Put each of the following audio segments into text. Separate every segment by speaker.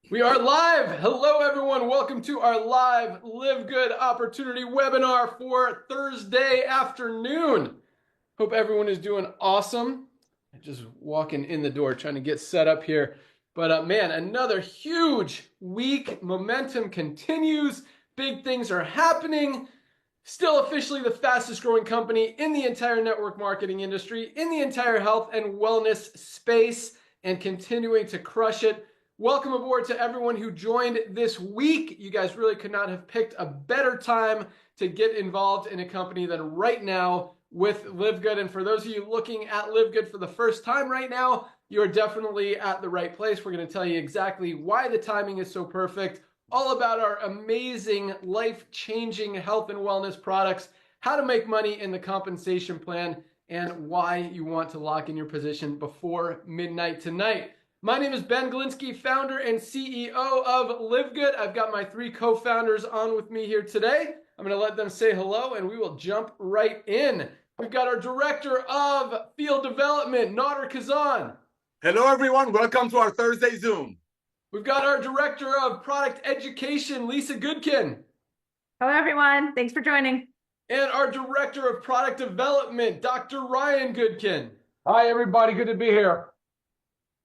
Speaker 1: We are live. Hello, everyone. Welcome to our live Live Good Opportunity webinar for Thursday afternoon. Hope everyone is doing awesome. Just walking in the door, trying to get set up here. But man, another huge week. Momentum continues. Big things are happening. Still officially the fastest growing company in the entire network marketing industry, in the entire health and wellness space, and continuing to crush it. Welcome aboard to everyone who joined this week. You guys really could not have picked a better time to get involved in a company than right now with LiveGood. And for those of you looking at LiveGood for the first time right now, you're definitely at the right place. We're going to tell you exactly why the timing is so perfect, all about our amazing life-changing health and wellness products, how to make money in the compensation plan, and why you want to lock in your position before midnight tonight. My name is Ben Glinsky, founder and CEO of LiveGood. I've got my three co-founders on with me here today. I'm going to let them say hello, and we will jump right in. We've got our director of field development, Nader Kazan.
Speaker 2: Hello, everyone. Welcome to our Thursday Zoom.
Speaker 1: We've got our director of product education, Lisa Goodkin.
Speaker 3: Hello, everyone. Thanks for joining.
Speaker 1: And our director of product development, Dr. Ryan Goodkin.
Speaker 4: Hi, everybody. Good to be here.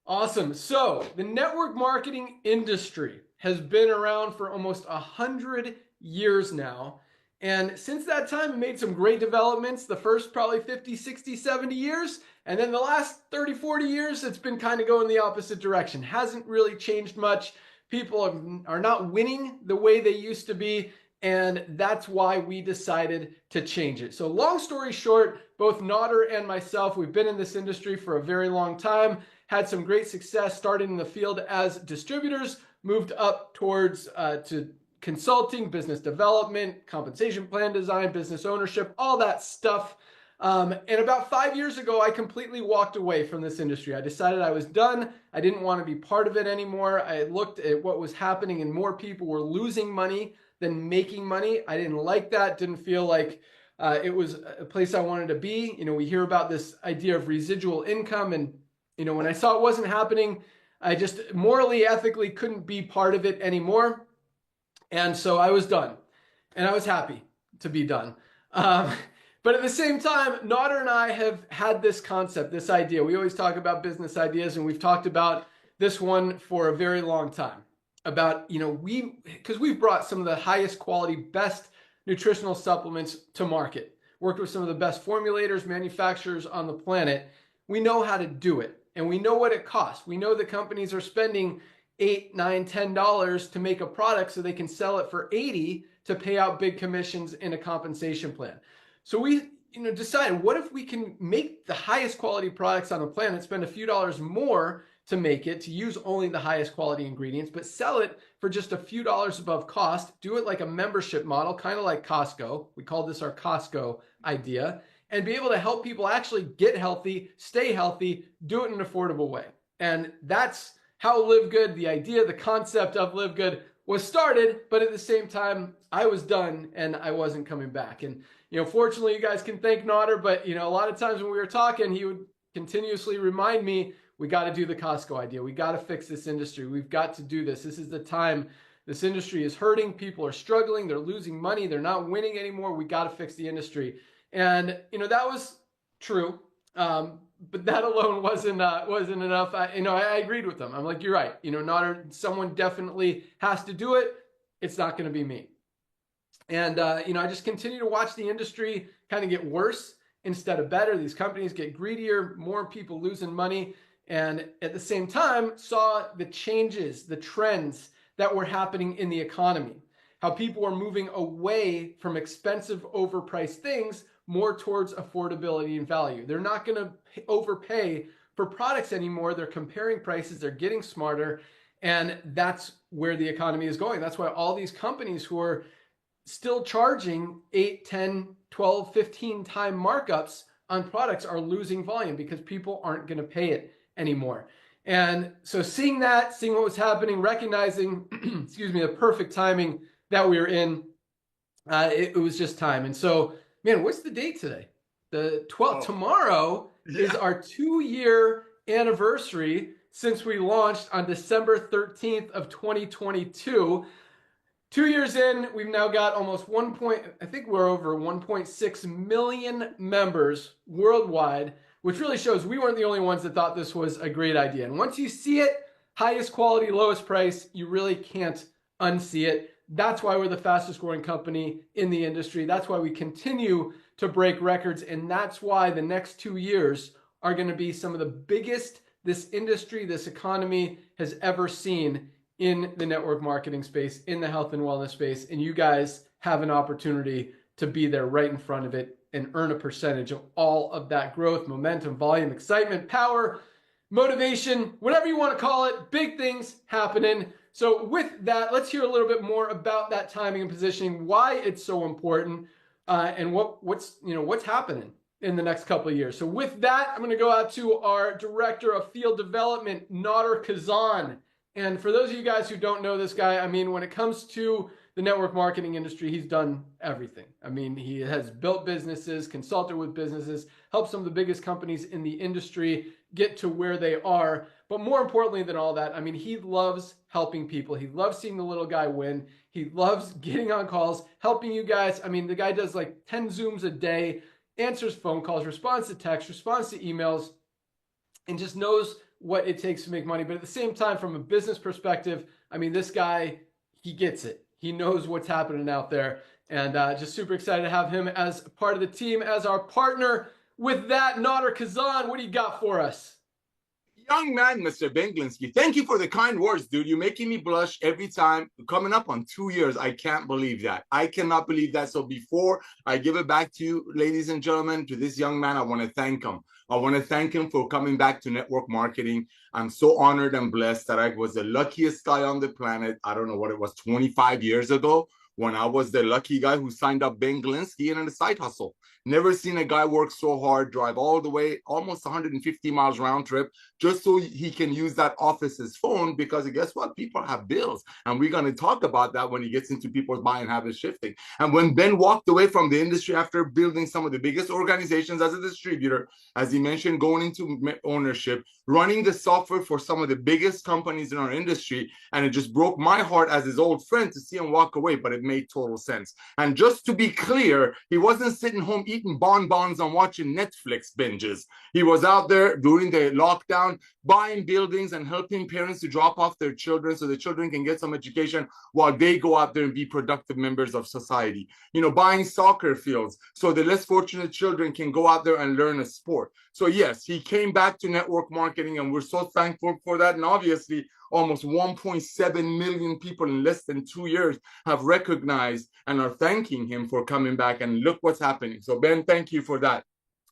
Speaker 1: Awesome. So the network marketing industry has been around for almost 100 years now. And since that time, it made some great developments. The first probably 50, 60, 70 years. And then the last 30, 40 years, it's been kind of going the opposite direction. Hasn't really changed much. People are not winning the way they used to be. And that's why we decided to change it. So long story short, both Nader and myself, we've been in this industry for a very long time, had some great success, started in the field as distributors, moved up towards to consulting, business development, compensation plan design, business ownership, all that stuff. And about 5 years ago, I completely walked away from this industry. I decided I was done. I didn't want to be part of it anymore. I looked at what was happening and more people were losing money than making money. I didn't like that. Didn't feel like it was a place I wanted to be. You know, we hear about this idea of residual income, and you know, when I saw it wasn't happening, I just morally, ethically couldn't be part of it anymore. And so I was done, and I was happy to be done. But at the same time, Nader and I have had this concept, this idea. We always talk about business ideas, and we've talked about this one for a very long time. About, you know, because we've brought some of the highest quality, best nutritional supplements to market, worked with some of the best formulators, manufacturers on the planet. We know how to do it, and we know what it costs. We know that companies are spending $8, $9, $10 to make a product so they can sell it for $80 to pay out big commissions in a compensation plan. So we decided, what if we can make the highest quality products on the planet, spend a few dollars more to make it, to use only the highest quality ingredients, but sell it for just a few dollars above cost, do it like a membership model, kind of like Costco. We call this our Costco idea, and be able to help people actually get healthy, stay healthy, do it in an affordable way. And that's how LiveGood, the idea, the concept of LiveGood was started, but at the same time, I was done and I wasn't coming back. And, you know, fortunately, you guys can thank Nader, but, you know, a lot of times when we were talking, he would continuously remind me, we got to do the Costco idea. We got to fix this industry. We've got to do this. This is the time. This industry is hurting. People are struggling. They're losing money. They're not winning anymore. We got to fix the industry. And, you know, that was true. But that alone wasn't enough. I agreed with them. I'm like, you're right. You know, Nader, someone definitely has to do it. It's not going to be me. And, you know, I just continue to watch the industry kind of get worse instead of better. These companies get greedier, more people losing money. And at the same time, saw the changes, the trends that were happening in the economy, how people are moving away from expensive, overpriced things more towards affordability and value. They're not going to overpay for products anymore. They're comparing prices. They're getting smarter. And that's where the economy is going. That's why all these companies who are still charging 8, 10, 12, 15 time markups on products are losing volume because people aren't going to pay it anymore. And so seeing that, seeing what was happening, recognizing, excuse me, the perfect timing that we were in, it was just time. And so, man, what's the date today? The 12th. Tomorrow is our 2-year anniversary since we launched on December 13th of 2022. 2 years in, we've now got almost I think we're over 1.6 million members worldwide, which really shows we weren't the only ones that thought this was a great idea. And once you see it, highest quality, lowest price, you really can't unsee it. That's why we're the fastest growing company in the industry. That's why we continue to break records. And that's why the next 2 years are going to be some of the biggest this industry, this economy has ever seen in the network marketing space, in the health and wellness space. And you guys have an opportunity to be there right in front of it and earn a percentage of all of that growth, momentum, volume, excitement, power, motivation, whatever you want to call it. Big things happening. So with that, let's hear a little bit more about that timing and positioning, why it's so important, and what's happening in the next couple of years. So with that, I'm going to go out to our Director of Field Development, Nader Kazan. And for those of you guys who don't know this guy, I mean, when it comes to the network marketing industry, he's done everything. I mean, he has built businesses, consulted with businesses, helped some of the biggest companies in the industry get to where they are. But more importantly than all that, I mean, he loves helping people. He loves seeing the little guy win. He loves getting on calls, helping you guys. I mean, the guy does like 10 Zooms a day, answers phone calls, responds to text, responds to emails, and just knows what it takes to make money. But at the same time, from a business perspective, I mean, this guy, he gets it. He knows what's happening out there. And just super excited to have him as part of the team, as our partner. With that, Nader Kazan, what do you got for us?
Speaker 2: Young man, Mr. Ben Glinsky, thank you for the kind words, dude. You're making me blush every time. Coming up on 2 years, I can't believe that. I cannot believe that. So before I give it back to you, ladies and gentlemen, to this young man, I want to thank him. I want to thank him for coming back to network marketing. I'm so honored and blessed that I was the luckiest guy on the planet. I don't know what it was, 25 years ago, when I was the lucky guy who signed up Ben Glinsky in a side hustle. Never seen a guy work so hard, drive all the way, almost 150 miles round trip, just so he can use that office's phone, because guess what? People have bills. And we're going to talk about that when he gets into people's buying habits shifting. And when Ben walked away from the industry after building some of the biggest organizations as a distributor, as he mentioned, going into ownership, running the software for some of the biggest companies in our industry, and it just broke my heart as his old friend to see him walk away, but it made total sense. And just to be clear, he wasn't sitting home eating bonbons and watching Netflix binges. He was out there during the lockdown, buying buildings and helping parents to drop off their children so the children can get some education while they go out there and be productive members of society. You know, buying soccer fields so the less fortunate children can go out there and learn a sport. So yes, he came back to network marketing, and we're so thankful for that. And obviously, almost 1.7 million people in less than 2 years have recognized and are thanking him for coming back. And look what's happening. So Ben, thank you for that.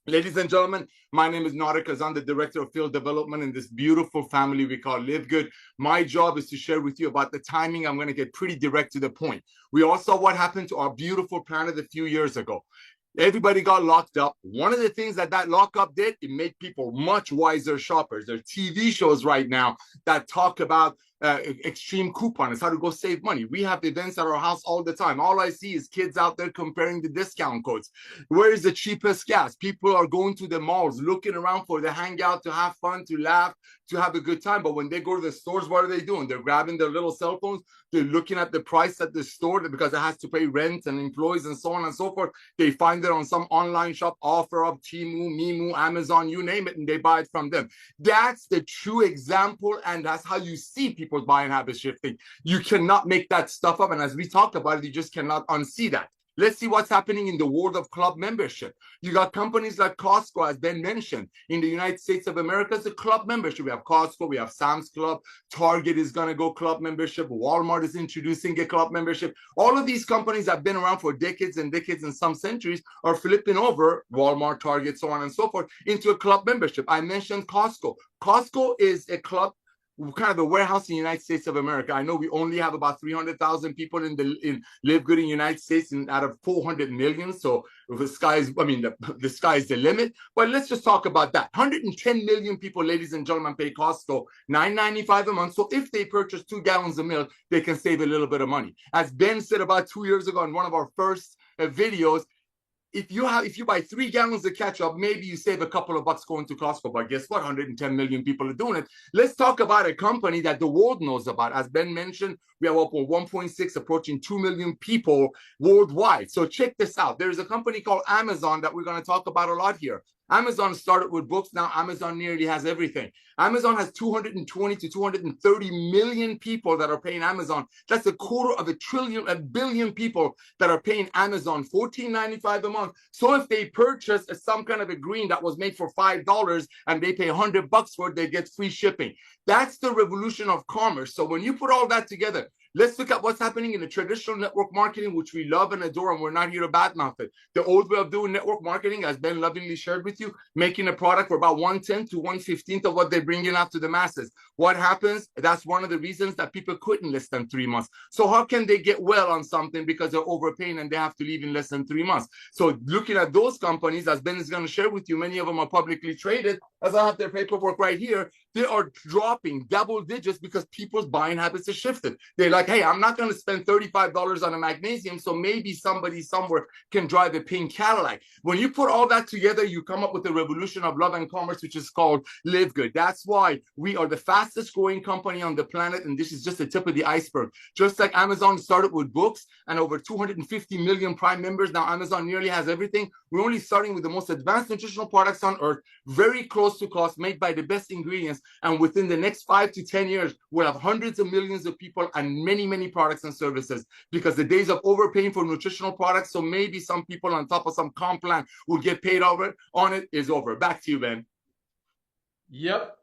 Speaker 2: Ladies and gentlemen, my name is Nader Kazan, the Director of Field Development in this beautiful family we call LiveGood. My job is to share with you about the timing. I'm going to get pretty direct to the point. We all saw what happened to our beautiful planet a few years ago. Everybody got locked up. One of the things that lockup did, it made people much wiser shoppers. There are TV shows right now that talk about extreme coupons, how to go save money. We have events at our house all the time. All I see is kids out there comparing the discount codes. Where is the cheapest gas? People are going to the malls, looking around for the hangout, to have fun, to laugh, to have a good time. But when they go to the stores, what are they doing? They're grabbing their little cell phones. They're looking at the price at the store because it has to pay rent and employees and so on and so forth. They find it on some online shop, OfferUp, Temu, Mimu, Amazon, you name it, and they buy it from them. That's the true example, and that's how you see people's buying habits shifting. You cannot make that stuff up, and as we talked about it, you just cannot unsee that. Let's see what's happening in the world of club membership. You got companies like Costco, as Ben mentioned, in the United States of America, it's a club membership. We have Costco, we have Sam's Club, Target is going to go club membership, Walmart is introducing a club membership. All of these companies have been around for decades and decades and some centuries are flipping over, Walmart, Target, so on and so forth, into a club membership. I mentioned Costco. Costco is a club, kind of a warehouse in the United States of America. I know we only have about 300,000 people in LiveGood in the United States, and out of 400 million. So the sky's the limit. But let's just talk about that. 110 million people, ladies and gentlemen, pay Costco $9.95 a month. So if they purchase 2 gallons of milk, they can save a little bit of money. As Ben said about 2 years ago in one of our first videos, if you buy 3 gallons of ketchup, maybe you save a couple of bucks going to Costco. But guess what? 110 million people are doing it. Let's talk about a company that the world knows about. As Ben mentioned, we have up to 1.6, approaching 2 million people worldwide. So check this out. There's a company called Amazon that we're going to talk about a lot here. Amazon started with books. Now Amazon nearly has everything. Amazon has 220 to 230 million people that are paying Amazon. That's a quarter of a billion people that are paying Amazon $14.95 a month. So if they purchase some kind of a green that was made for $5 and they pay $100 for it, they get free shipping. That's the revolution of commerce. So when you put all that together, let's look at what's happening in the traditional network marketing, which we love and adore, and we're not here to badmouth it. The old way of doing network marketing, as Ben lovingly shared with you, making a product for about 1/10 to 1/15 of what they bring in out to the masses. What happens? That's one of the reasons that people quit in less than 3 months. So how can they get well on something because they're overpaying and they have to leave in less than 3 months? So looking at those companies, as Ben is going to share with you, many of them are publicly traded. As I have their paperwork right here, they are dropping double digits because people's buying habits have shifted. They're like, hey, I'm not going to spend $35 on a magnesium, so maybe somebody somewhere can drive a pink Cadillac. When you put all that together, you come up with the revolution of love and commerce, which is called LiveGood. That's why we are the fastest growing company on the planet, and this is just the tip of the iceberg. Just like Amazon started with books and over 250 million Prime members, now Amazon nearly has everything. We're only starting with the most advanced nutritional products on earth, very close to cost, made by the best ingredients. And within the next 5 to 10 years, we'll have hundreds of millions of people and many, many products and services, because the days of overpaying for nutritional products, so maybe some people on top of some comp plan will get paid over on it, is over. Back to you, Ben.
Speaker 1: Yep.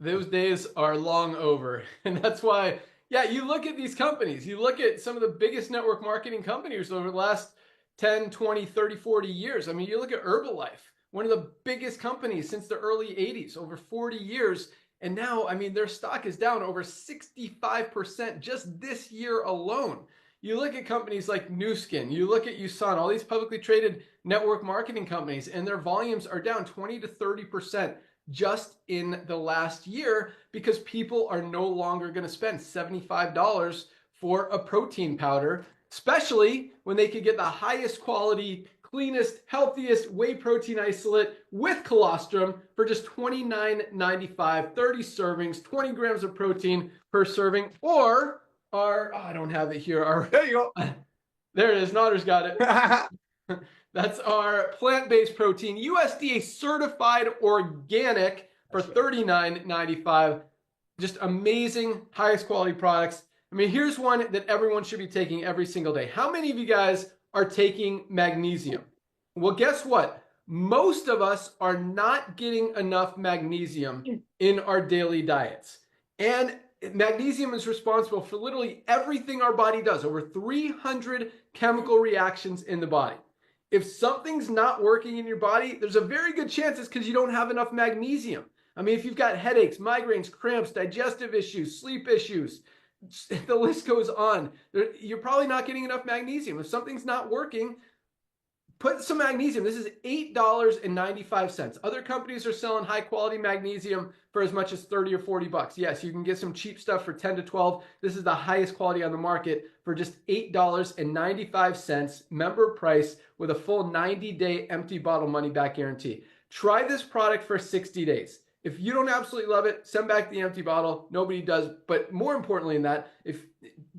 Speaker 1: Those days are long over. And that's why, yeah, you look at these companies, you look at some of the biggest network marketing companies over the last 10, 20, 30, 40 years. I mean, you look at Herbalife, one of the biggest companies since the early 80s, over 40 years. And now, I mean, their stock is down over 65% just this year alone. You look at companies like Nu Skin, you look at USAN, all these publicly traded network marketing companies, and their volumes are down 20 to 30% just in the last year because people are no longer going to spend $75 for a protein powder, especially when they could get the highest quality, cleanest, healthiest whey protein isolate with colostrum for just $29.95, 30 servings, 20 grams of protein per serving, or our, I don't have it here.
Speaker 2: There you go.
Speaker 1: There it is. Notter's got it. That's our plant-based protein, USDA certified organic for $39.95. Just amazing, highest quality products. I mean, here's one that everyone should be taking every single day. How many of you guys are taking magnesium? Well, guess what? Most of us are not getting enough magnesium in our daily diets. And magnesium is responsible for literally everything our body does, over 300 chemical reactions in the body. If something's not working in your body, there's a very good chance it's because you don't have enough magnesium. I mean, if you've got headaches, migraines, cramps, digestive issues, sleep issues, the list goes on, you're probably not getting enough magnesium. If something's not working, put some magnesium. This is $8.95. Other companies are selling high quality magnesium for as much as 30 or 40 bucks. Yes, you can get some cheap stuff for 10 to 12. This is the highest quality on the market for just $8.95 member price with a full 90-day empty bottle money back guarantee. Try this product for 60 days. If you don't absolutely love it, send back the empty bottle. Nobody does. But more importantly than that,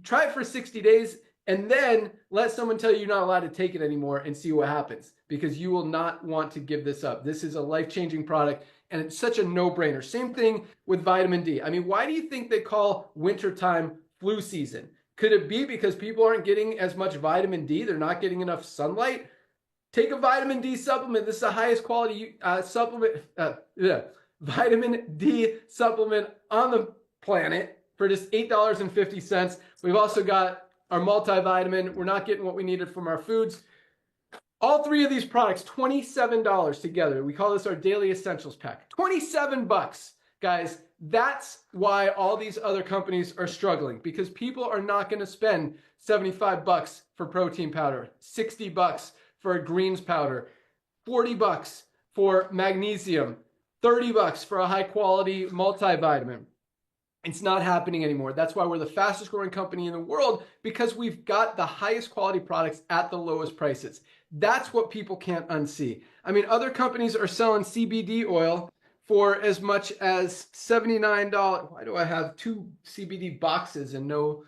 Speaker 1: try it for 60 days and then let someone tell you you're not allowed to take it anymore and see what happens, because you will not want to give this up. This is a life-changing product, and it's such a no-brainer. Same thing with vitamin D. I mean, why do you think they call wintertime flu season? Could it be because people aren't getting as much vitamin D? They're not getting enough sunlight? Take a vitamin D supplement. This is the highest quality vitamin D supplement on the planet for just $8.50. We've also got our multivitamin. We're not getting what we needed from our foods. All three of these products, $27 together. We call this our daily essentials pack. 27 bucks, guys. That's why all these other companies are struggling, because people are not going to spend 75 bucks for protein powder, 60 bucks for a greens powder, 40 bucks for magnesium, 30 bucks for a high quality multivitamin. It's not happening anymore. That's why we're the fastest growing company in the world, because we've got the highest quality products at the lowest prices. That's what people can't unsee. I mean, other companies are selling CBD oil for as much as $79. Why do I have 2 CBD boxes and no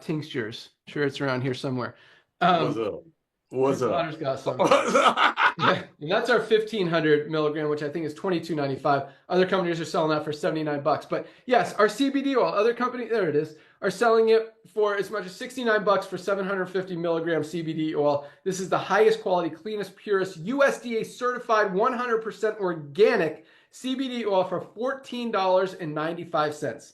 Speaker 1: tinctures? Sure, it's around here somewhere.
Speaker 2: What's up? What's up?
Speaker 1: Daughter's got some.
Speaker 2: What's up?
Speaker 1: Yeah, and that's our 1,500 milligram, which I think is $22.95. Other companies are selling that for $79. But yes, our CBD oil, other companies, there it is, are selling it for as much as $69 for 750 milligram CBD oil. This is the highest quality, cleanest, purest, USDA certified, 100% organic CBD oil for $14.95.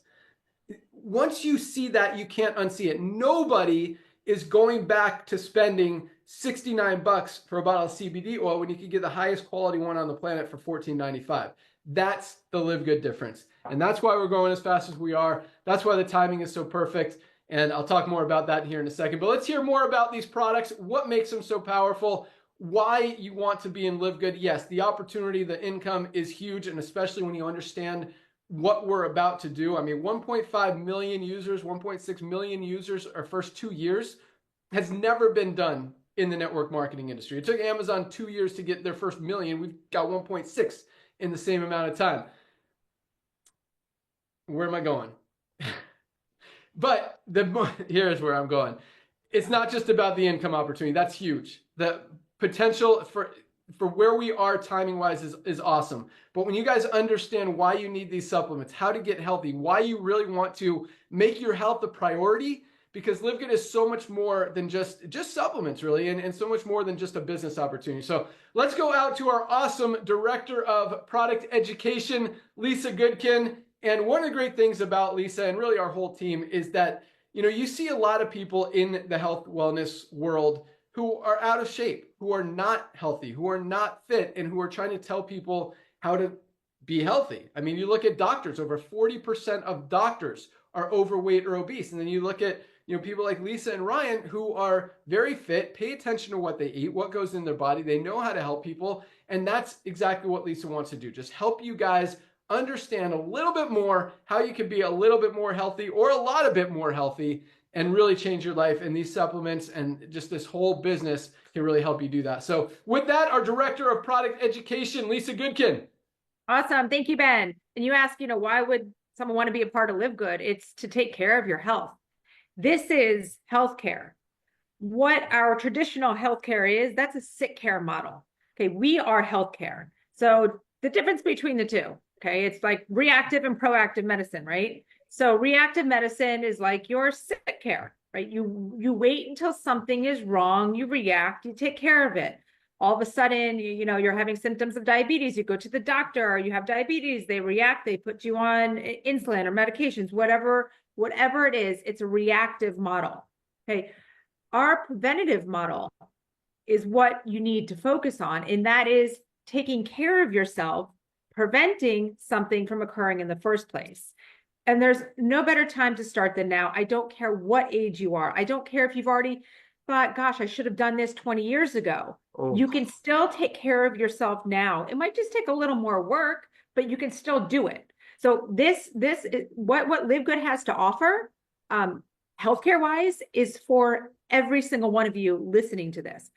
Speaker 1: Once you see that, you can't unsee it. Nobody is going back to spending $69 for a bottle of CBD oil when you could get the highest quality one on the planet for $14.95. That's the Live Good difference. And that's why we're growing as fast as we are. That's why the timing is so perfect. And I'll talk more about that here in a second. But let's hear more about these products, what makes them so powerful, why you want to be in Live Good. Yes, the opportunity, the income is huge, and especially when you understand what we're about to do. I mean, 1.5 million users, 1.6 million users our first 2 years has never been done in the network marketing industry. It took Amazon 2 years to get their first million. We've got 1.6 in the same amount of time. Where am I going? But here's where I'm going. It's not just about the income opportunity. That's huge. The potential for where we are timing-wise is awesome. But when you guys understand why you need these supplements, how to get healthy, why you really want to make your health a priority, because Live Good is so much more than just supplements, really, and so much more than just a business opportunity. So let's go out to our awesome Director of Product Education, Lisa Goodkin. And one of the great things about Lisa and really our whole team is that, you know, you see a lot of people in the health wellness world who are out of shape, who are not healthy, who are not fit, and who are trying to tell people how to be healthy. I mean, you look at doctors, over 40% of doctors are overweight or obese. And then you look at, you know, people like Lisa and Ryan who are very fit, pay attention to what they eat, what goes in their body. They know how to help people. And that's exactly what Lisa wants to do. Just help you guys understand a little bit more how you can be a little bit more healthy or a lot of bit more healthy and really change your life. And these supplements and just this whole business can really help you do that. So with that, our Director of Product Education, Lisa Goodkin.
Speaker 3: Awesome. Thank you, Ben. And you ask, you know, why would someone want to be a part of Live Good? It's to take care of your health. This is healthcare. What our traditional healthcare is, that's a sick care model. Okay, we are healthcare. So the difference between the two, okay, it's like reactive and proactive medicine, right? So reactive medicine is like your sick care, right? You wait until something is wrong, you react, you take care of it. All of a sudden, you know, you're having symptoms of diabetes, you go to the doctor, or you have diabetes, they react, they put you on insulin or medications, whatever it is, it's a reactive model. Okay. Our preventative model is what you need to focus on, and that is taking care of yourself, preventing something from occurring in the first place. And there's no better time to start than now. I don't care what age you are. I don't care if you've already thought, gosh, I should have done this 20 years ago. Oh. You can still take care of yourself now. It might just take a little more work, but you can still do it. So this is what Live Good has to offer, healthcare wise, is for every single one of you listening to this.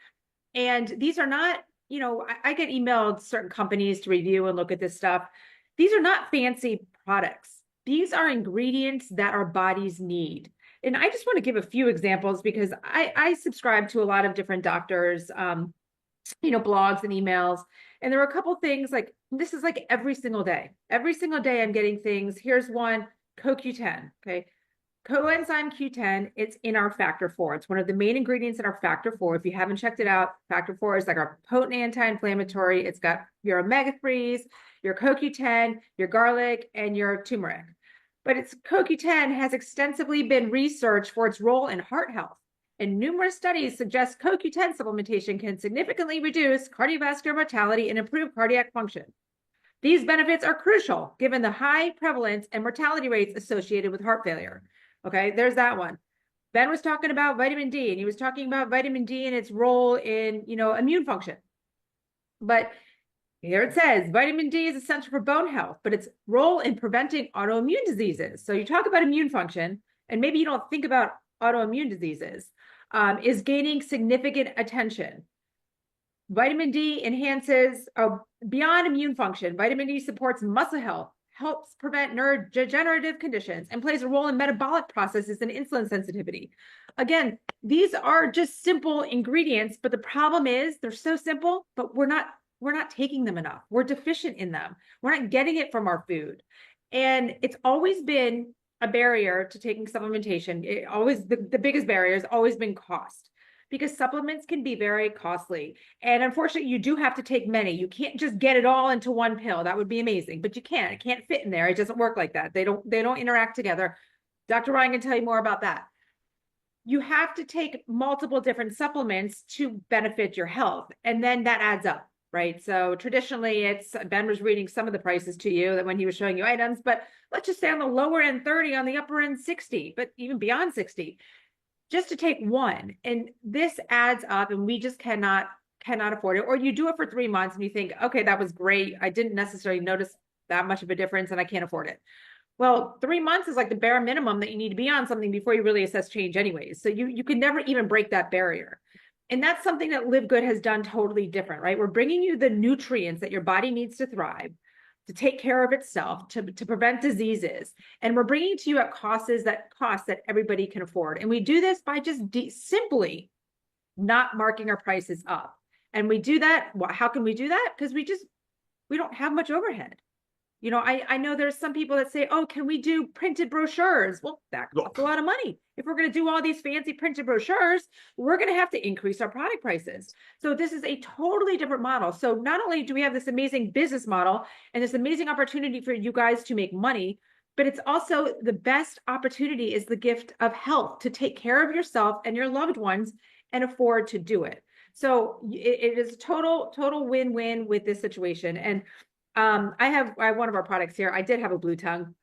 Speaker 3: And these are not, you know, I get emailed certain companies to review and look at this stuff. These are not fancy products. These are ingredients that our bodies need. And I just want to give a few examples because I subscribe to a lot of different doctors, you know, blogs and emails. And there are a couple things like, this is like every single day. Every single day I'm getting things. Here's one, CoQ10, okay? Coenzyme Q10, it's in our Factor 4. It's one of the main ingredients in our Factor 4. If you haven't checked it out, Factor 4 is like our potent anti-inflammatory. It's got your omega-3s, your CoQ10, your garlic, and your turmeric. But its CoQ10 has extensively been researched for its role in heart health. And numerous studies suggest CoQ10 supplementation can significantly reduce cardiovascular mortality and improve cardiac function. These benefits are crucial given the high prevalence and mortality rates associated with heart failure. Okay, there's that one. Ben was talking about vitamin D, and he was talking about vitamin D and its role in, you know, immune function. But Here it says vitamin D is essential for bone health, but its role in preventing autoimmune diseases. So you talk about immune function, and maybe you don't think about autoimmune diseases, is gaining significant attention. Vitamin D enhances beyond immune function. Vitamin D supports muscle health, helps prevent neurodegenerative conditions, and plays a role in metabolic processes and insulin sensitivity. Again, these are just simple ingredients, but the problem is they're so simple, but we're not taking them enough. We're deficient in them. We're not getting it from our food. And it's always been a barrier to taking supplementation. The biggest barrier has always been cost, because supplements can be very costly. And unfortunately, you do have to take many. You can't just get it all into one pill. That would be amazing, but you can't. It can't fit in there. It doesn't work like that. They don't interact together. Dr. Ryan can tell you more about that. You have to take multiple different supplements to benefit your health, and then that adds up, right? So traditionally, Ben was reading some of the prices to you that when he was showing you items, but let's just say on the lower end 30, on the upper end 60, but even beyond 60, just to take one. And this adds up, and we just cannot afford it. Or you do it for 3 months and you think, okay, that was great. I didn't necessarily notice that much of a difference and I can't afford it. Well, 3 months is like the bare minimum that you need to be on something before you really assess change anyways. So you can never even break that barrier. And that's something that LiveGood has done totally different, right? We're bringing you the nutrients that your body needs to thrive, to take care of itself, to prevent diseases. And we're bringing it to you at costs that everybody can afford. And we do this by just simply not marking our prices up. And we do that. How can we do that? Because we don't have much overhead. You know, I know there's some people that say, oh, can we do printed brochures? Well, that costs a lot of money. If we're going to do all these fancy printed brochures, we're going to have to increase our product prices. So this is a totally different model. So not only do we have this amazing business model and this amazing opportunity for you guys to make money, but it's also the best opportunity is the gift of health, to take care of yourself and your loved ones and afford to do it. So it is a total win-win with this situation. And I have one of our products here. I did have a blue tongue.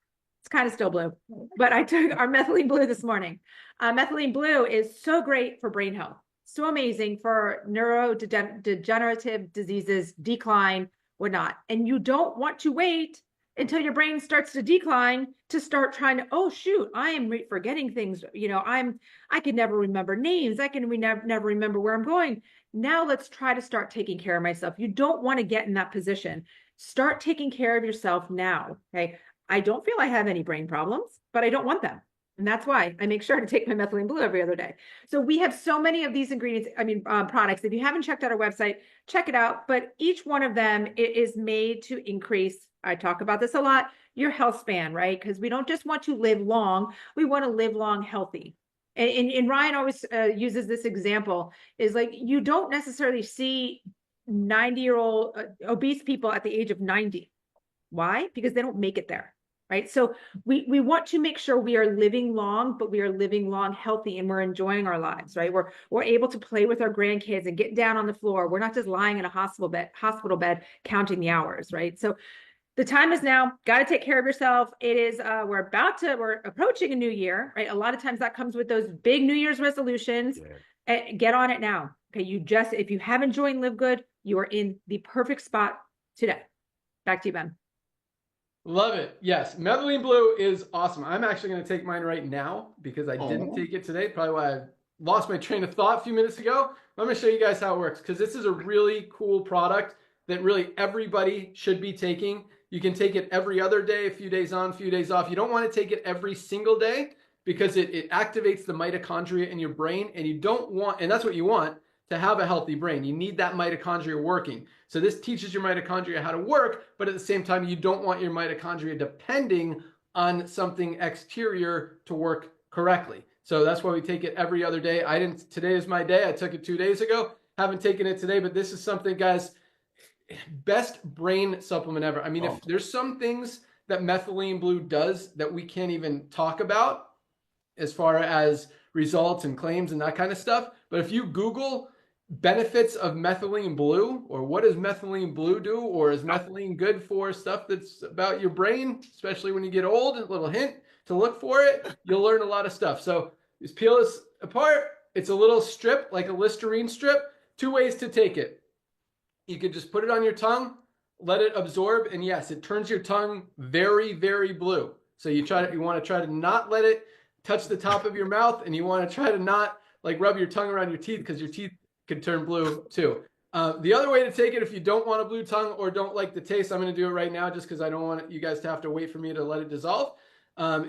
Speaker 3: It's kind of still blue, but I took our methylene blue this morning. Methylene blue is so great for brain health, so amazing for neurodegenerative diseases, decline, whatnot. And you don't want to wait until your brain starts to decline to start trying to, oh shoot, I am forgetting things. You know, I can never remember names. I can never remember where I'm going. Now let's try to start taking care of myself. You don't want to get in that position. Start taking care of yourself now. Okay. I don't feel I have any brain problems, but I don't want them. And that's why I make sure to take my methylene blue every other day. So we have so many of these ingredients, products. If you haven't checked out our website, check it out. But each one of them is made to increase, I talk about this a lot, your health span, right? Because we don't just want to live long. We want to live long healthy. And Ryan always uses this example, is like, you don't necessarily see 90-year-old obese people at the age of 90. Why? Because they don't make it there, right? So we want to make sure we are living long, but we are living long healthy, and we're enjoying our lives, right? We're able to play with our grandkids and get down on the floor. We're not just lying in a hospital bed counting the hours, right? So the time is now. Got to take care of yourself. It is, we're approaching a new year, right? A lot of times that comes with those big New Year's resolutions. Yeah. Get on it now. Okay. If you haven't joined LiveGood, you are in the perfect spot today. Back to you, Ben.
Speaker 1: Love it. Yes. Methylene blue is awesome. I'm actually going to take mine right now because I didn't take it today. Probably why I lost my train of thought a few minutes ago. I'm going to show you guys how it works, because this is a really cool product that really everybody should be taking. You can take it every other day, a few days on, a few days off. You don't want to take it every single day because it activates the mitochondria in your brain, and you don't want, and that's what you want, to have a healthy brain. You need that mitochondria working. So this teaches your mitochondria how to work, but at the same time, you don't want your mitochondria depending on something exterior to work correctly. So that's why we take it every other day. Today is my day. I took it 2 days ago. Haven't taken it today, but this is something, guys, best brain supplement ever. I mean, if there's some things that methylene blue does that we can't even talk about as far as results and claims and that kind of stuff, but if you Google benefits of methylene blue, or what does methylene blue do, or is methylene good for stuff that's about your brain, especially when you get old, a little hint to look for it, you'll learn a lot of stuff. So just peel this apart. It's a little strip, like a Listerine strip. 2 ways to take it. You could just put it on your tongue, let it absorb, and yes, it turns your tongue very, very blue. So you want to try to not let it touch the top of your mouth, and you want to try to not like rub your tongue around your teeth because your teeth can turn blue too. The other way to take it, if you don't want a blue tongue or don't like the taste, I'm going to do it right now just because I don't want you guys to have to wait for me to let it dissolve,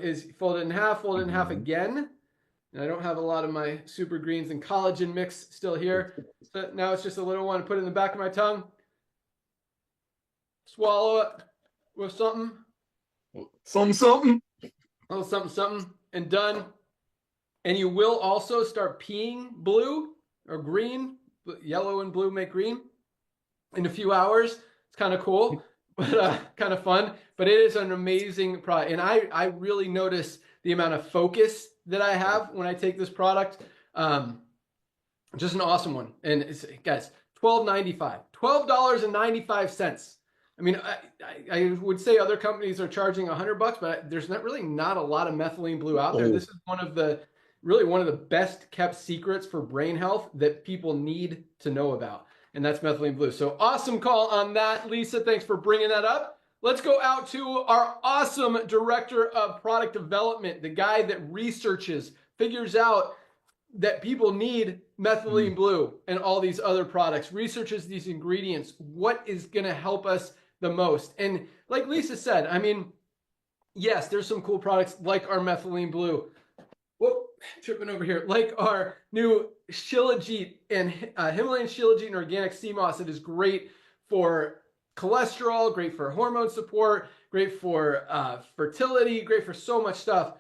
Speaker 1: is fold it in half again. And I don't have a lot of my super greens and collagen mix still here. So now it's just a little one, put it in the back of my tongue. Swallow it with something.
Speaker 2: Something.
Speaker 1: A little something, and done. And you will also start peeing blue or green. Yellow and blue make green in a few hours. It's kind of cool, but kind of fun. But it is an amazing product. And I really notice the amount of focus that I have when I take this product. Just an awesome one. And it's, guys, $12.95. $12.95. I mean, I would say other companies are charging $100, but there's not a lot of methylene blue out there. This is one of the best kept secrets for brain health that people need to know about. And that's methylene blue. So awesome call on that, Lisa. Thanks for bringing that up. Let's go out to our awesome director of product development, the guy that researches, figures out that people need methylene blue and all these other products, researches these ingredients, what is going to help us the most. And like Lisa said, I mean, yes, there's some cool products like our methylene blue. Whoop, tripping over here. Like our new Shilajit and Himalayan Shilajit and organic sea moss that is great for cholesterol, great for hormone support, great for fertility, great for so much stuff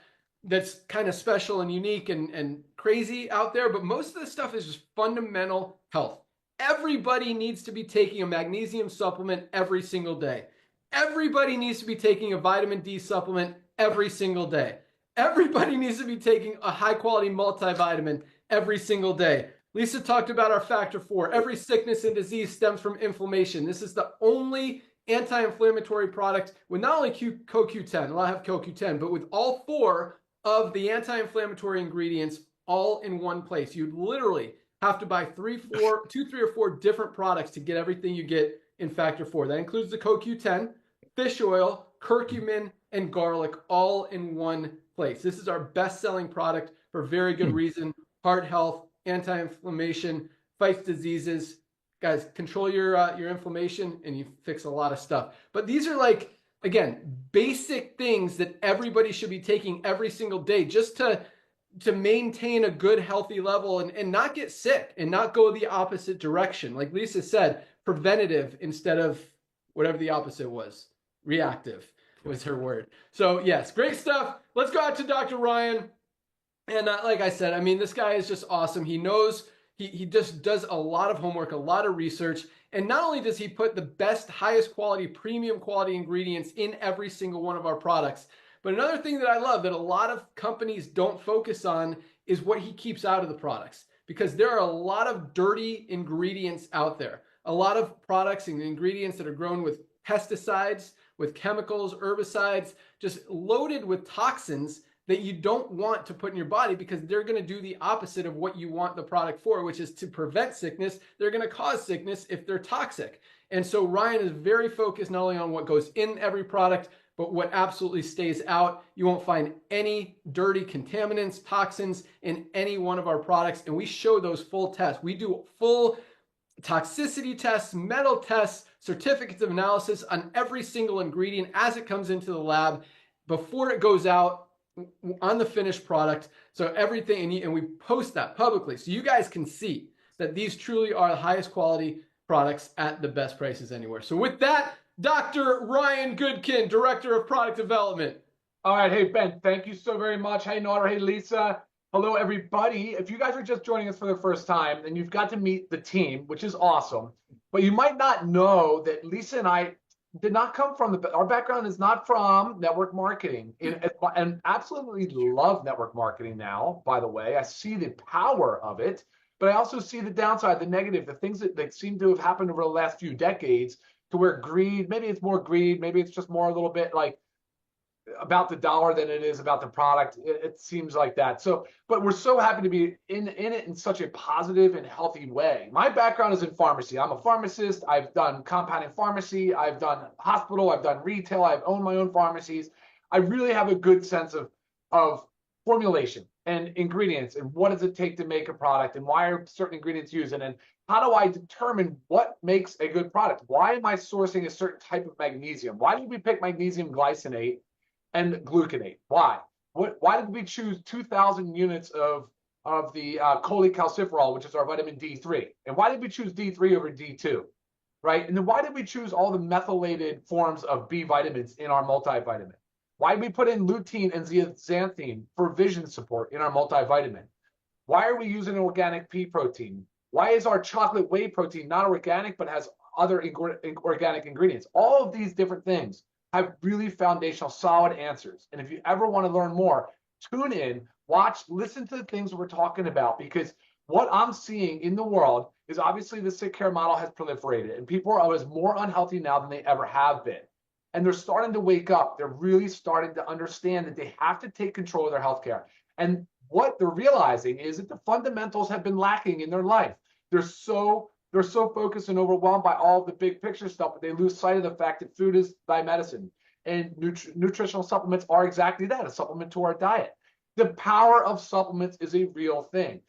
Speaker 1: that's kind of special and unique and crazy out there. But most of this stuff is just fundamental health. Everybody needs to be taking a magnesium supplement every single day. Everybody needs to be taking a vitamin D supplement every single day. Everybody needs to be taking a high quality multivitamin every single day. Lisa talked about our factor 4. Every sickness and disease stems from inflammation. This is the only anti-inflammatory product with not only CoQ10, a lot have CoQ10, but with all 4 of the anti-inflammatory ingredients all in one place. You'd literally have to buy 3 or 4 different products to get everything you get in factor 4. That includes the CoQ10, fish oil, curcumin, and garlic all in one place. This is our best-selling product for very good reason. Heart health, anti-inflammation, fights diseases. Guys, control your inflammation and you fix a lot of stuff. But these are like, again, basic things that everybody should be taking every single day just to maintain a good, healthy level and not get sick and not go the opposite direction. Like Lisa said, preventative instead of whatever the opposite was. Reactive was her word. So yes, great stuff. Let's go out to Dr. Ryan. And like I said, I mean, this guy is just awesome. He knows, he just does a lot of homework, a lot of research. And not only does he put the best, highest quality, premium quality ingredients in every single one of our products, but another thing that I love that a lot of companies don't focus on is what he keeps out of the products, because there are a lot of dirty ingredients out there. A lot of products and ingredients that are grown with pesticides, with chemicals, herbicides, just loaded with toxins that you don't want to put in your body because they're going to do the opposite of what you want the product for, which is to prevent sickness. They're going to cause sickness if they're toxic. And so Ryan is very focused not only on what goes in every product, but what absolutely stays out. You won't find any dirty contaminants, toxins in any one of our products. And we show those full tests. We do full toxicity tests, metal tests, certificates of analysis on every single ingredient as it comes into the lab before it goes out on the finished product. So everything, and we post that publicly so you guys can see that these truly are the highest quality products at the best prices anywhere. So with that, Dr. Ryan Goodkin, Director of Product Development.
Speaker 4: All right. Hey, Ben, thank you so very much. Hey, Nora. Hey, Lisa. Hello, everybody. If you guys are just joining us for the first time, then you've got to meet the team, which is awesome. But you might not know that Lisa and I did not come from our background is not from network marketing, and absolutely love network marketing now. By the way, I see the power of it, but I also see the downside, the negative, the things that seem to have happened over the last few decades, to where greed, maybe it's more greed, maybe it's just more a little bit like about the dollar than it is about the product. It seems like that. So, but we're so happy to be in it in such a positive and healthy way. My background is in pharmacy. I'm a pharmacist. I've done compounding pharmacy. I've done hospital. I've done retail. I've owned my own pharmacies. I really have a good sense of formulation and ingredients and what does it take to make a product and why are certain ingredients used, and then how do I determine what makes a good product? Why am I sourcing a certain type of magnesium? Why did we pick magnesium glycinate and gluconate? Why? Why did we choose 2,000 units of the cholecalciferol, which is our vitamin D3? And why did we choose D3 over D2? Right? And then why did we choose all the methylated forms of B vitamins in our multivitamin? Why did we put in lutein and zeaxanthin for vision support in our multivitamin? Why are we using organic pea protein? Why is our chocolate whey protein not organic but has other organic ingredients? All of these different things have really foundational, solid answers. And if you ever want to learn more, tune in, watch, listen to the things we're talking about, because what I'm seeing in the world is obviously the sick care model has proliferated and people are always more unhealthy now than they ever have been. And they're starting to wake up. They're really starting to understand that they have to take control of their healthcare. And what they're realizing is that the fundamentals have been lacking in their life. They're so focused and overwhelmed by all the big picture stuff, but they lose sight of the fact that food is thy medicine. And nutritional supplements are exactly that, a supplement to our diet. The power of supplements is a real thing.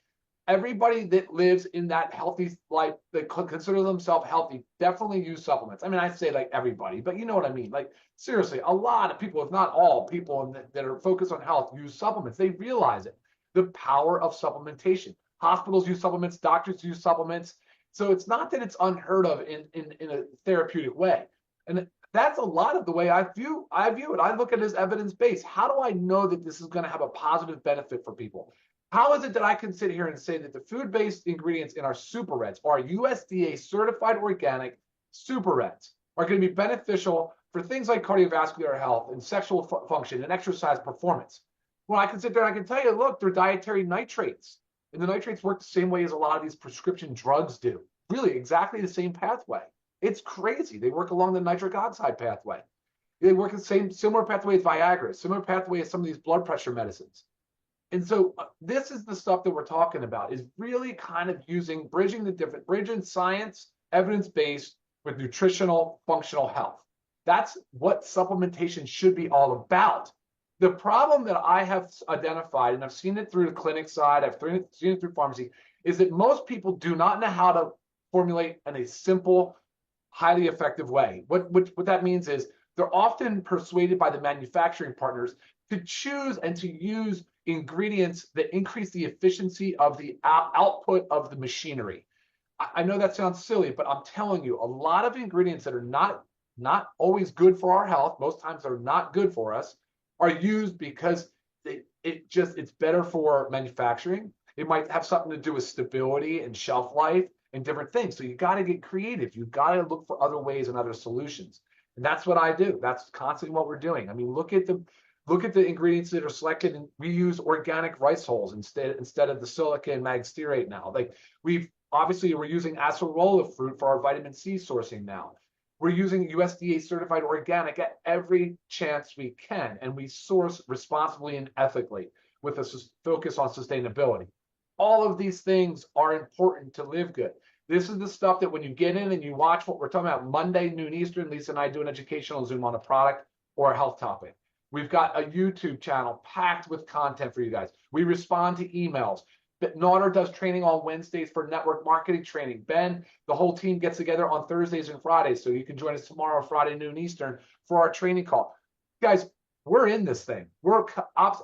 Speaker 4: Everybody that lives in that healthy life, that consider themselves healthy, definitely use supplements. I mean, I say like everybody, but you know what I mean. Like seriously, a lot of people, if not all people that are focused on health, use supplements. They realize it. The power of supplementation. Hospitals use supplements, doctors use supplements. So it's not that it's unheard of in a therapeutic way. And that's a lot of the way I view it. I look at it as evidence-based. How do I know that this is going to have a positive benefit for people? How is it that I can sit here and say that the food-based ingredients in our super reds, our USDA certified organic super reds, are going to be beneficial for things like cardiovascular health and sexual function and exercise performance? Well, I can sit there and I can tell you, look, they're dietary nitrates. And the nitrates work the same way as a lot of these prescription drugs do. Really, exactly the same pathway. It's crazy. They work along the nitric oxide pathway. They work the similar pathway as Viagra, similar pathway as some of these blood pressure medicines. And so this is the stuff that we're talking about, is really kind of bridging science, evidence-based with nutritional, functional health. That's what supplementation should be all about. The problem that I have identified, and I've seen it through the clinic side, I've seen it through pharmacy, is that most people do not know how to formulate in a simple, highly effective way. What that means is they're often persuaded by the manufacturing partners to choose and to use ingredients that increase the efficiency of the output of the machinery. I know that sounds silly, but I'm telling you, a lot of ingredients that are not always good for our health, most times they're not good for us, are used because it's better for manufacturing. It might have something to do with stability and shelf life and different things. So you got to get creative. You got to look for other ways and other solutions. And that's what I do. That's constantly what we're doing. I mean, look at the ingredients that are selected, and we use organic rice hulls instead of the silica and mag stearate now. Like we're using acerola fruit for our vitamin C sourcing now. We're using USDA certified organic at every chance we can, and we source responsibly and ethically with a focus on sustainability. All of these things are important to live good. This is the stuff that when you get in and you watch what we're talking about Monday, noon Eastern, Lisa and I do an educational Zoom on a product or a health topic. We've got a YouTube channel packed with content for you guys. We respond to emails. Naughter does training on Wednesdays for network marketing training. Ben, the whole team gets together on Thursdays and Fridays. So you can join us tomorrow, Friday, noon Eastern, for our training call. Guys, we're in this thing. We're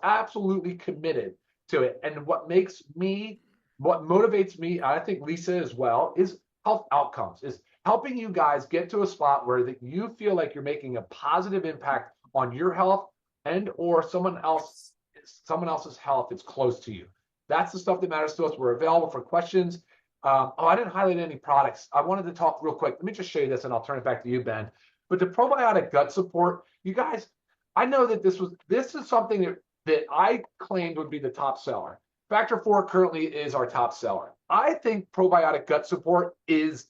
Speaker 4: absolutely committed to it. And what motivates me, I think Lisa as well, is health outcomes, is helping you guys get to a spot where that you feel like you're making a positive impact on your health and or someone else's health that's close to you. That's the stuff that matters to us. We're available for questions. I didn't highlight any products. I wanted to talk real quick. Let me just show you this and I'll turn it back to you, Ben. But the probiotic gut support, you guys, I know that this is something that I claimed would be the top seller. Factor 4 currently is our top seller. I think probiotic gut support is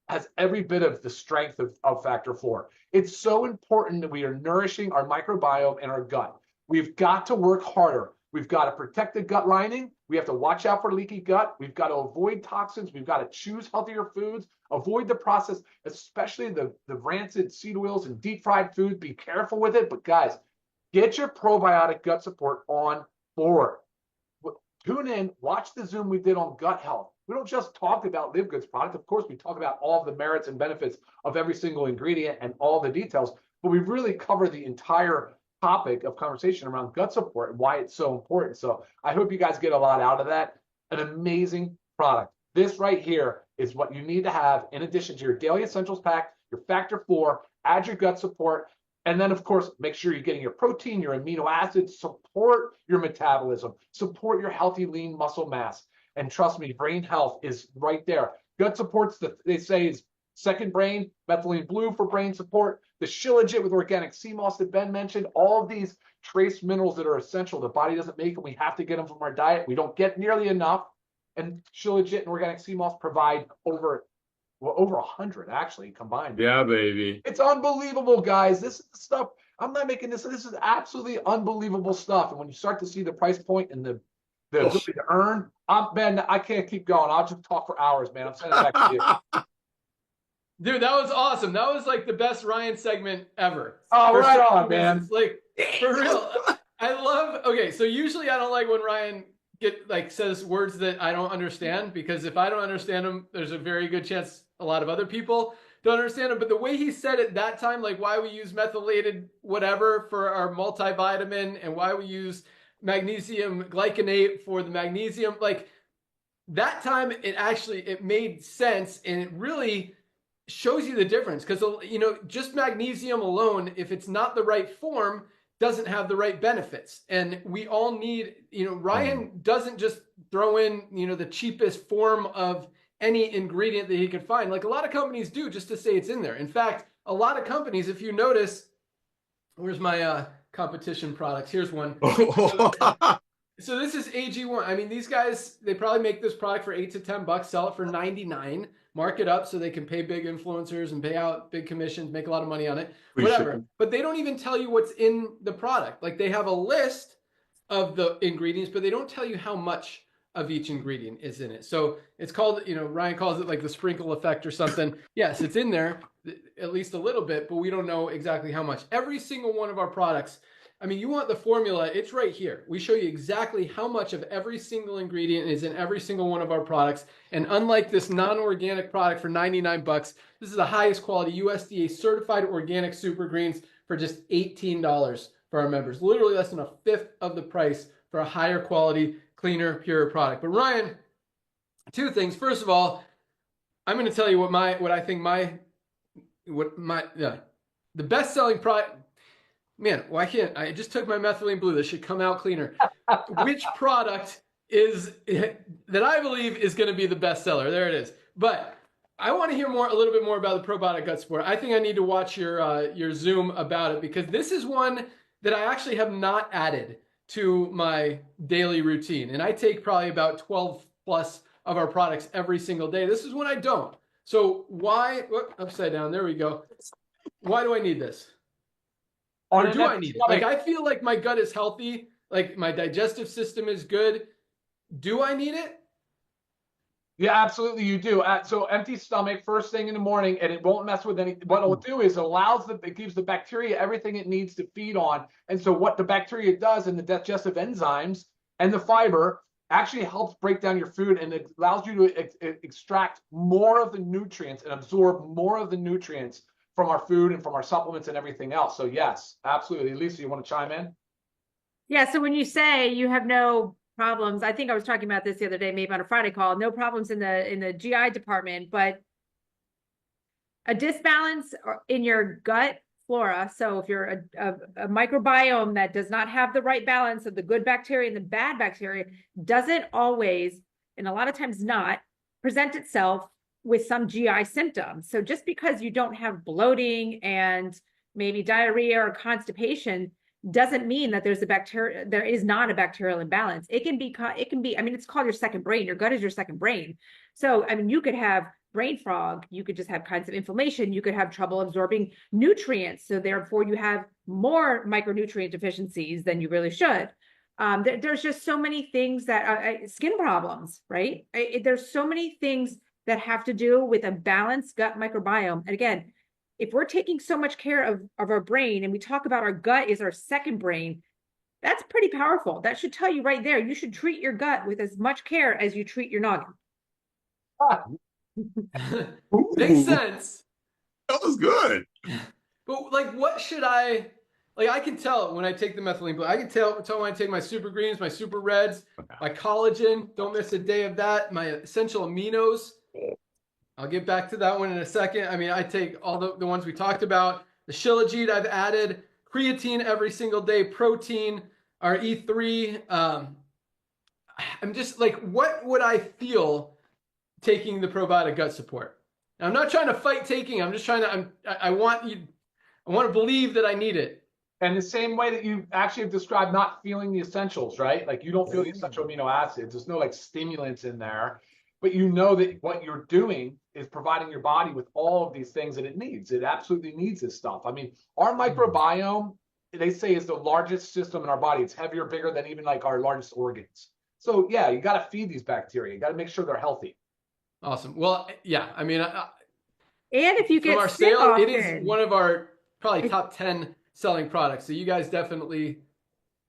Speaker 4: has every bit of the strength of factor 4. It's so important that we are nourishing our microbiome and our gut. We've got to work harder. We've got to protect the gut lining. We have to watch out for leaky gut. We've got to avoid toxins. We've got to choose healthier foods, avoid the process, especially the rancid seed oils and deep fried food. Be careful with it. But guys, get your probiotic gut support on board. Tune in, watch the Zoom we did on gut health. We don't just talk about LiveGood's product. Of course, we talk about all of the merits and benefits of every single ingredient and all the details, but we really cover the entire topic of conversation around gut support and why it's so important. So I hope you guys get a lot out of that. An amazing product. This right here is what you need to have in addition to your daily essentials pack, your factor 4, add your gut support. And then, of course, make sure you're getting your protein, your amino acids, support your metabolism, support your healthy, lean muscle mass. And trust me, brain health is right there. Gut supports, they say, is second brain, methylene blue for brain support, the shilajit with organic sea moss that Ben mentioned, all of these trace minerals that are essential. The body doesn't make them. We have to get them from our diet. We don't get nearly enough. And shilajit and organic sea moss provide over 100 actually combined.
Speaker 2: Yeah, baby.
Speaker 4: It's unbelievable, guys. This is the stuff. I'm not making this. This is absolutely unbelievable stuff. And when you start to see the price point and the ability to earn, Ben, I can't keep going. I'll just talk for hours, man. I'm sending it back to you.
Speaker 1: Dude, that was awesome. That was like the best Ryan segment ever.
Speaker 4: Oh, right on, man.
Speaker 1: It's like, for real. I love, okay, so usually I don't like when Ryan says words that I don't understand, because if I don't understand them, there's a very good chance a lot of other people don't understand them. But the way he said it that time, like why we use methylated whatever for our multivitamin and why we use magnesium glycinate for the magnesium, like that time it made sense, and it really shows you the difference. Because, you know, just magnesium alone, if it's not the right form, doesn't have the right benefits. And we all need, you know, Ryan doesn't just throw in, you know, the cheapest form of any ingredient that he could find, like a lot of companies do, just to say it's in there. In fact, a lot of companies, if you notice, where's my competition products? Here's one. So this is AG1. I mean, these guys, they probably make this product for $8 to $10, sell it for $99, mark it up so they can pay big influencers and pay out big commissions, make a lot of money on it, whatever. But they don't even tell you what's in the product. Like they have a list of the ingredients, but they don't tell you how much of each ingredient is in it. So it's called, you know, Ryan calls it like the sprinkle effect or something. Yes, it's in there, at least a little bit, but we don't know exactly how much. Every single one of our products, I mean, you want the formula, it's right here. We show you exactly how much of every single ingredient is in every single one of our products. And unlike this non-organic product for $99, this is the highest quality USDA certified organic super greens for just $18 for our members. Literally less than a fifth of the price for a higher quality, cleaner, purer product. But Ryan, two things. First of all, I'm going to tell you the best-selling product. Man, why can't I just took my methylene blue? This should come out cleaner. Which product is that I believe is going to be the best seller? There it is. But I want to hear a little bit more about the probiotic gut support. I think I need to watch your Zoom about it, because this is one that I actually have not added to my daily routine. And I take probably about 12 plus of our products every single day. This is when I don't. So why, upside down, there we go. Why do I need this? Or do I need it? Like, I feel like my gut is healthy, like my digestive system is good. Do I need it?
Speaker 4: Yeah, absolutely you do. So empty stomach, first thing in the morning, and it won't mess with any. What it'll do is it gives the bacteria everything it needs to feed on. And so what the bacteria does, and the digestive enzymes and the fiber actually helps break down your food, and it allows you to extract more of the nutrients and absorb more of the nutrients from our food and from our supplements and everything else. So yes, absolutely. Lisa, you want to chime in?
Speaker 3: Yeah. So when you say you have no problems, I think I was talking about this the other day, maybe on a Friday call, no problems in the GI department, but a disbalance in your gut flora. So if you're a microbiome that does not have the right balance of the good bacteria and the bad bacteria, doesn't always, and a lot of times not, present itself with some GI symptoms. So just because you don't have bloating and maybe diarrhea or constipation doesn't mean that there is not a bacterial imbalance. It can be, I mean, it's called your second brain. Your gut is your second brain. So, I mean, you could have brain fog, you could just have kinds of inflammation, you could have trouble absorbing nutrients, so therefore you have more micronutrient deficiencies than you really should. There's just so many things that skin problems, right? There's so many things that have to do with a balanced gut microbiome. And again, if we're taking so much care of our brain, and we talk about our gut is our second brain, that's pretty powerful. That should tell you right there, you should treat your gut with as much care as you treat your noggin.
Speaker 1: Makes sense.
Speaker 2: That was good.
Speaker 1: But like, what should I, like, I can tell when I take the methylene blue. I can tell when I take my super greens, my super reds, my collagen, don't miss a day of that, my essential aminos. I'll get back to that one in a second. I mean, I take all the ones we talked about. The Shilajit I've added, creatine every single day, protein, our E3. I'm just like, what would I feel taking the probiotic gut support? Now, I'm not trying to fight taking. I'm just trying to. I want to believe that I need it.
Speaker 4: And the same way that you actually have described not feeling the essentials, right? Like you don't feel the essential amino acids. There's no like stimulants in there, but you know that what you're doing is providing your body with all of these things that it needs. It absolutely needs this stuff. I mean, our microbiome, they say, is the largest system in our body. It's heavier, bigger than even like our largest organs. So yeah, you got to feed these bacteria. You got to make sure they're healthy.
Speaker 1: Awesome. Well, yeah, I mean,
Speaker 3: and if you get
Speaker 1: our
Speaker 3: sick
Speaker 1: sale,
Speaker 3: often,
Speaker 1: it is one of our probably top 10 selling products. So you guys definitely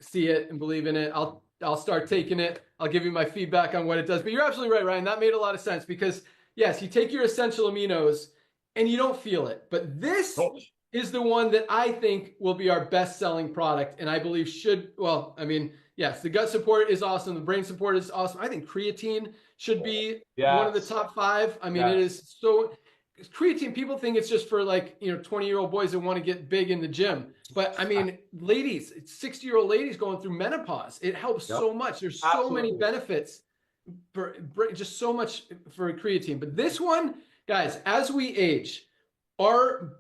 Speaker 1: see it and believe in it. I'll start taking it. I'll give you my feedback on what it does. But you're absolutely right, Ryan. That made a lot of sense because yes, you take your essential aminos and you don't feel it. But this is the one that I think will be our best selling product. And I believe should, well, I mean, yes, the gut support is awesome. The brain support is awesome. I think creatine should be one of the top 5. I mean, it is so, creatine, people think it's just for like, 20-year-old boys that want to get big in the gym. But I mean, ladies, 60-year-old ladies going through menopause, it helps so much. There's so many benefits for just so much for creatine. But this one, guys, as we age, our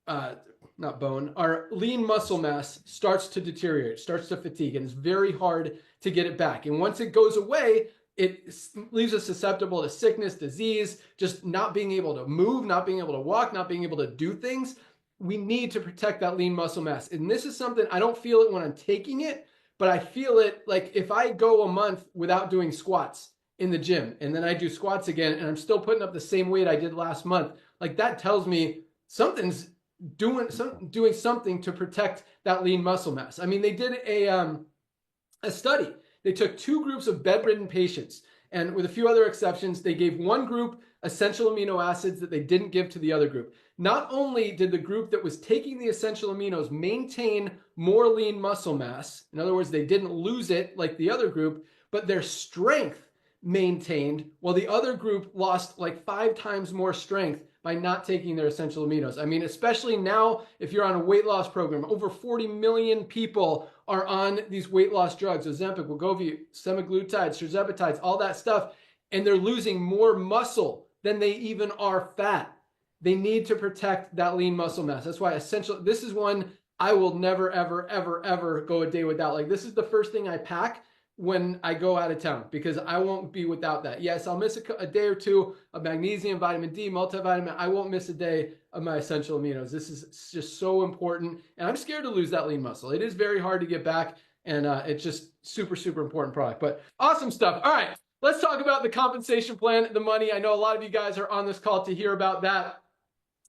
Speaker 1: our lean muscle mass starts to deteriorate, starts to fatigue, and it's very hard to get it back. And once it goes away, it leaves us susceptible to sickness, disease, just not being able to move, not being able to walk, not being able to do things. We need to protect that lean muscle mass. And this is something, I don't feel it when I'm taking it, but I feel it like if I go a month without doing squats in the gym and then I do squats again and I'm still putting up the same weight I did last month, like that tells me something's doing something to protect that lean muscle mass. I mean, they did a study. They took 2 groups of bedridden patients, and with a few other exceptions, they gave one group essential amino acids that they didn't give to the other group. Not only did the group that was taking the essential aminos maintain more lean muscle mass, in other words, they didn't lose it like the other group, but their strength maintained, while the other group lost like 5 times more strength by not taking their essential aminos. I mean, especially now, if you're on a weight loss program, over 40 million people are on these weight loss drugs, Ozempic, Wegovy, semaglutide, tirzepatide, all that stuff, and they're losing more muscle than they even are fat. They need to protect that lean muscle mass. That's why this is one I will never, ever, ever, ever go a day without. Like, this is the first thing I pack when I go out of town because I won't be without that. Yes, I'll miss a day or two of magnesium, vitamin D, multivitamin. I won't miss a day of my essential aminos. This is just so important. And I'm scared to lose that lean muscle. It is very hard to get back. And it's just super, super important product. But awesome stuff. All right, let's talk about the compensation plan, the money. I know a lot of you guys are on this call to hear about that.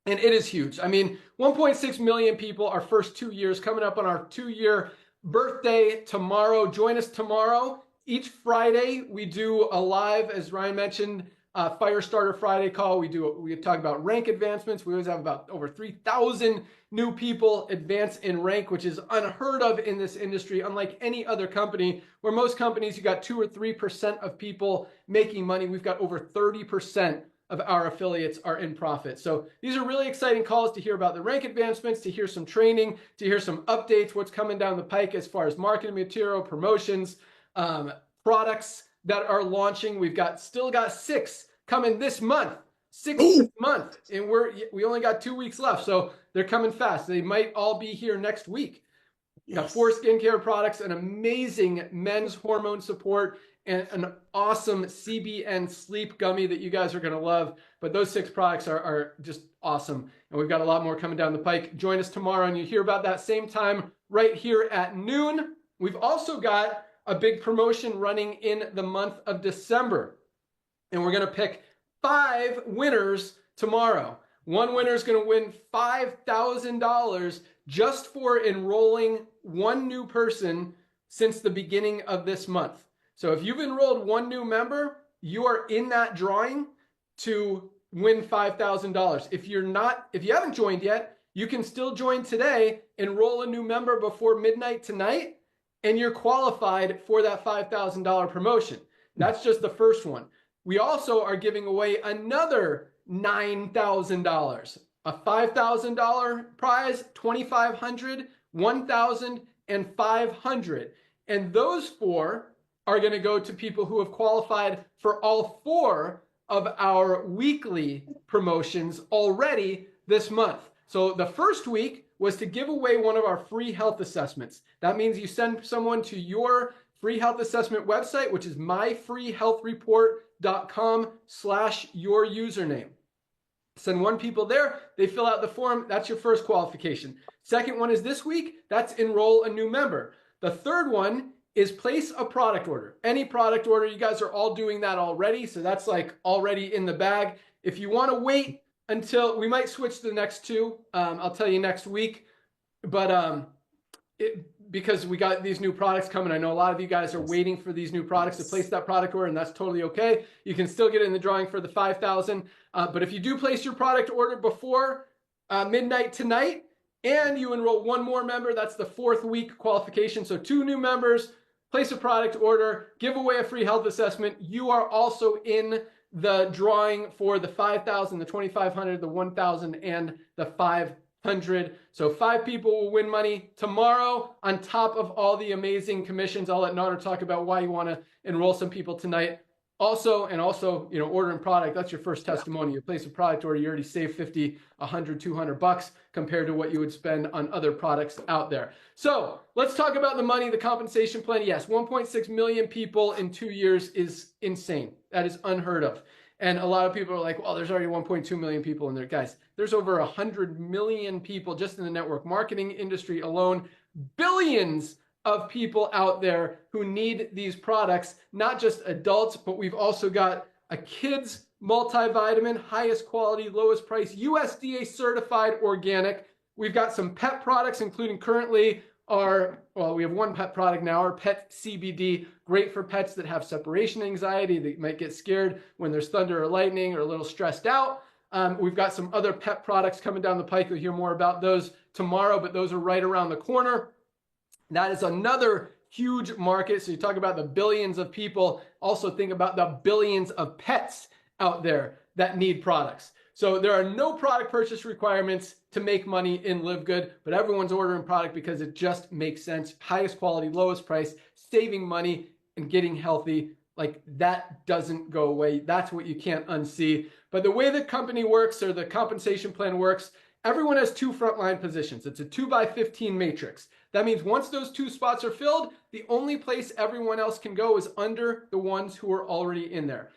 Speaker 1: And it is huge. I mean, 1.6 million people, our first 2 years, coming up on our 2-year birthday tomorrow. Join us tomorrow. Each Friday, we do a live, as Ryan mentioned, Fire Starter Friday call. We talk about rank advancements. We always have about over 3,000 new people advance in rank, which is unheard of in this industry, unlike any other company, where most companies, you got 2 or 3% of people making money. We've got over 30% of our affiliates are in profit. So these are really exciting calls to hear about the rank advancements, to hear some training, to hear some updates, what's coming down the pike as far as marketing material, promotions, products that are launching. We've still got 6 coming this month, 6 this month, and we only got 2 weeks left. So they're coming fast. They might all be here next week. Got 4 skincare products, an amazing men's hormone support, and an awesome CBN sleep gummy that you guys are going to love. But those 6 products are just awesome. And we've got a lot more coming down the pike. Join us tomorrow and you hear about that same time right here at noon. We've also got a big promotion running in the month of December. And we're going to pick 5 winners tomorrow. One winner is going to win $5,000 just for enrolling one new person since the beginning of this month. So if you've enrolled one new member, you are in that drawing to win $5,000. If you haven't joined yet, you can still join today, enroll a new member before midnight tonight, and you're qualified for that $5,000 promotion. That's just the first one. We also are giving away another $9,000, a $5,000 prize, $2,500, $1,000, and $500. And those 4 are going to go to people who have qualified for all 4 of our weekly promotions already this month. So the first week was to give away one of our free health assessments. That means you send someone to your free health assessment website, which is myfreehealthreport.com/your username. Send 1 people there, they fill out the form, that's your first qualification. Second one is this week, that's enroll a new member. The third one is place a product order. Any product order, you guys are all doing that already, so that's like already in the bag. If you want to wait until, we might switch to the next 2, I'll tell you next week, but because we got these new products coming, I know a lot of you guys are waiting for these new products to place that product order, and that's totally okay. You can still get in the drawing for the $5,000, but if you do place your product order before midnight tonight, and you enroll 1 more member, that's the 4th week qualification. So 2 new members, place a product order, give away a free health assessment. You are also in the drawing for the $5,000, the $2,500, the $1,000, and the $500. So 5 people will win money tomorrow on top of all the amazing commissions. I'll let Nader talk about why you want to enroll some people tonight. Also, you know, ordering product, that's your first testimony. You place a product order, you already save 50, 100, 200 bucks compared to what you would spend on other products out there. So let's talk about the money, the compensation plan. Yes, 1.6 million people in 2 years is insane. That is unheard of. And a lot of people are like, well, there's already 1.2 million people in there. Guys, there's over 100 million people just in the network marketing industry alone, billions of people out there who need these products, not just adults, but we've also got a kids multivitamin, highest quality, lowest price, USDA certified organic. We've got some pet products, including currently we have 1 pet product now, our pet CBD, great for pets that have separation anxiety, that might get scared when there's thunder or lightning or a little stressed out. We've got some other pet products coming down the pike. You'll hear more about those tomorrow, but those are right around the corner. That is another huge market. So you talk about the billions of people, also think about the billions of pets out there that need products. So there are no product purchase requirements to make money in LiveGood, but everyone's ordering product because it just makes sense. Highest quality, lowest price, saving money and getting healthy. Like that doesn't go away. That's what you can't unsee. But the way the company works or the compensation plan works, everyone has 2 frontline positions. It's a 2x15 matrix. That means once those 2 spots are filled, the only place everyone else can go is under the ones who are already in there.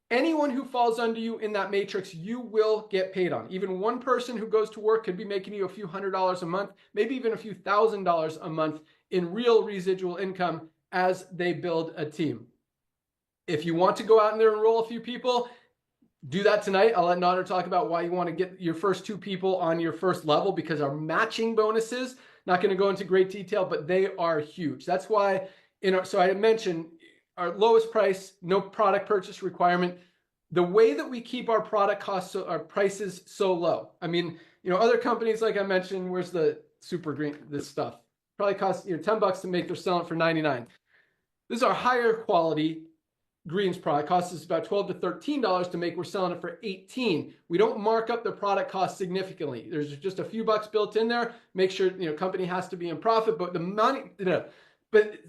Speaker 1: Anyone who falls under you in that matrix, you will get paid on. Even 1 person who goes to work could be making you a few $100s a month, maybe even a few $1,000s a month in real residual income as they build a team. If you want to go out and there and enroll a few people, do that tonight. I'll let Nader talk about why you want to get your first 2 people on your first level, because our matching bonuses, not going to go into great detail, but they are huge. That's why, so I mentioned our lowest price, no product purchase requirement. The way that we keep our product costs, our prices so low. I mean, you know, other companies, like I mentioned, where's the super green, this stuff probably costs, you know, $10 to make, they're selling it for 99. This is our higher quality greens product, costs us about $12 to $13 to make, we're selling it for 18. We don't mark up the product cost significantly. There's just a few bucks built in there. Make sure, you know, company has to be in profit, but the money, but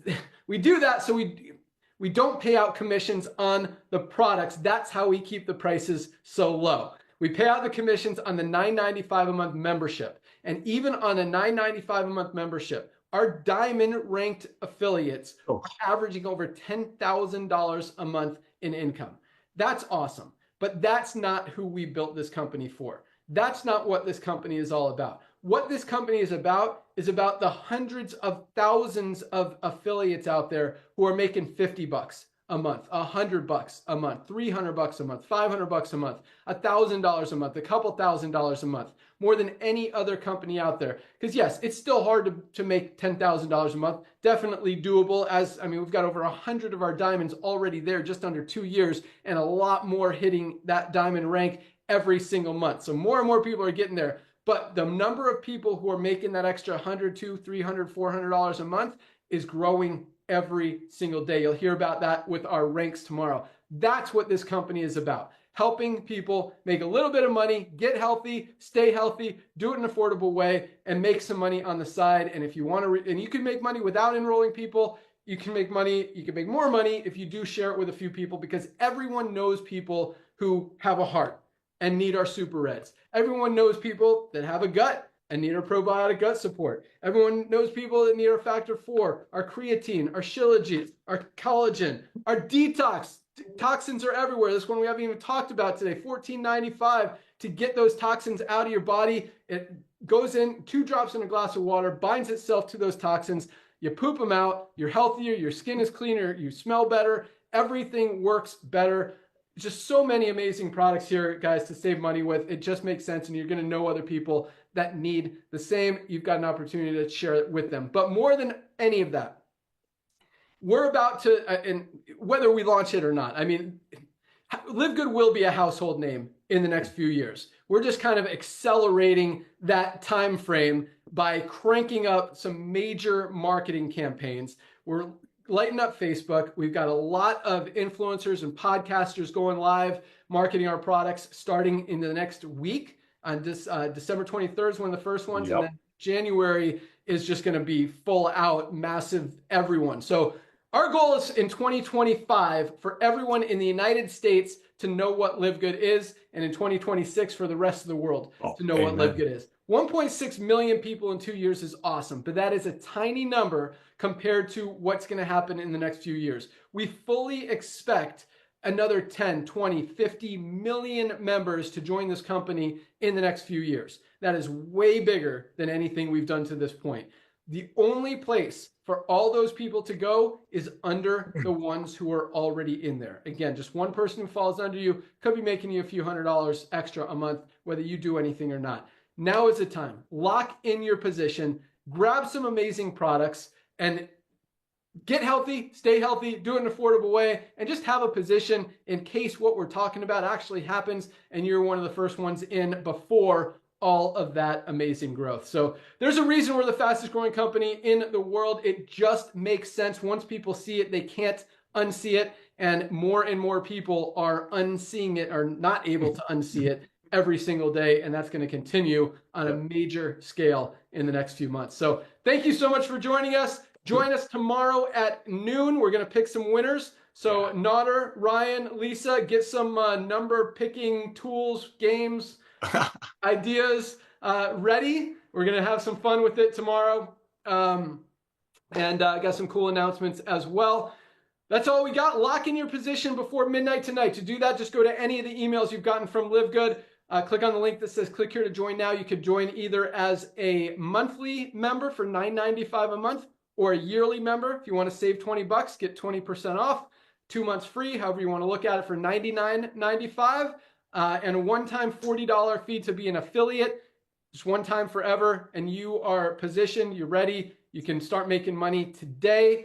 Speaker 1: we do that so we don't pay out commissions on the products. That's how we keep the prices so low. We pay out the commissions on the $9.95 a month membership. And even on a $9.95 a month membership, our diamond ranked affiliates
Speaker 2: Oh.
Speaker 1: are averaging over $10,000 a month in income. That's awesome. But that's not who we built this company for. That's not what this company is all about. What this company is about the hundreds of thousands of affiliates out there who are making $50 a month, $100 a month, $300 a month, $500 a month, $1,000 a month, a couple $1,000s a month, more than any other company out there. Because yes, it's still hard to make $10,000 a month. Definitely doable. We've got over 100 of our diamonds already there, just under 2 years, and a lot more hitting that diamond rank every single month. So more and more people are getting there. But the number of people who are making that extra $100, $200, $300, $400 a month is growing every single day. You'll hear about that with our ranks tomorrow. That's what this company is about. Helping people make a little bit of money, get healthy, stay healthy, do it in an affordable way, and make some money on the side. And if you want to, and you can make money without enrolling people, you can make money, you can make more money if you do share it with a few people, because everyone knows people who have a heart and need our super reds. Everyone knows people that have a gut and need our probiotic gut support. Everyone knows people that need our factor 4, our creatine, our shilajit, our collagen, our detox. Toxins are everywhere. This one we haven't even talked about today. $14.95 to get those toxins out of your body. It goes in 2 drops in a glass of water, binds itself to those toxins. You poop them out. You're healthier. Your skin is cleaner. You smell better. Everything works better. Just so many amazing products here, guys, to save money with. It just makes sense, and you're going to know other people that need the same. You've got an opportunity to share it with them. But more than any of that, we're about to, and whether we launch it or not, LiveGood will be a household name in the next few years. We're just kind of accelerating that time frame by cranking up some major marketing campaigns. We're lighten up Facebook. We've got a lot of influencers and podcasters going live, marketing our products starting in the next week. On December 23rd is one of the first ones. Yep. And then January is just going to be full out, massive everyone. So our goal is in 2025 for everyone in the United States to know what LiveGood is, and in 2026 for the rest of the world to know what LiveGood is. 1.6 million people in 2 years is awesome, but that is a tiny number compared to what's going to happen in the next few years. We fully expect another 10, 20, 50 million members to join this company in the next few years. That is way bigger than anything we've done to this point. The only place for all those people to go is under the ones who are already in there. Again, just one person who falls under you could be making you a few $100s extra a month, whether you do anything or not. Now is the time. Lock in your position, grab some amazing products, and get healthy, stay healthy, do it in an affordable way, and just have a position in case what we're talking about actually happens and you're one of the first ones in before all of that amazing growth. So there's a reason we're the fastest growing company in the world. It just makes sense. Once people see it, they can't unsee it. And more people are unseeing it, or not able to unsee it every single day. And that's going to continue on a major scale in the next few months. So thank you so much for joining us. Join us tomorrow at noon. We're going to pick some winners. So Nodder, Ryan, Lisa, get some number picking tools, games, ideas ready. We're going to have some fun with it tomorrow. And got some cool announcements as well. That's all we got. Lock in your position before midnight tonight. To do that, just go to any of the emails you've gotten from LiveGood. Click on the link that says click here to join now. You could join either as a monthly member for $9.95 a month, or a yearly member. If you want to save $20, get 20% off, 2 months free, however you want to look at it, for $99.95, and a one-time $40 fee to be an affiliate. Just one time forever, and you are positioned, you're ready, you can start making money today.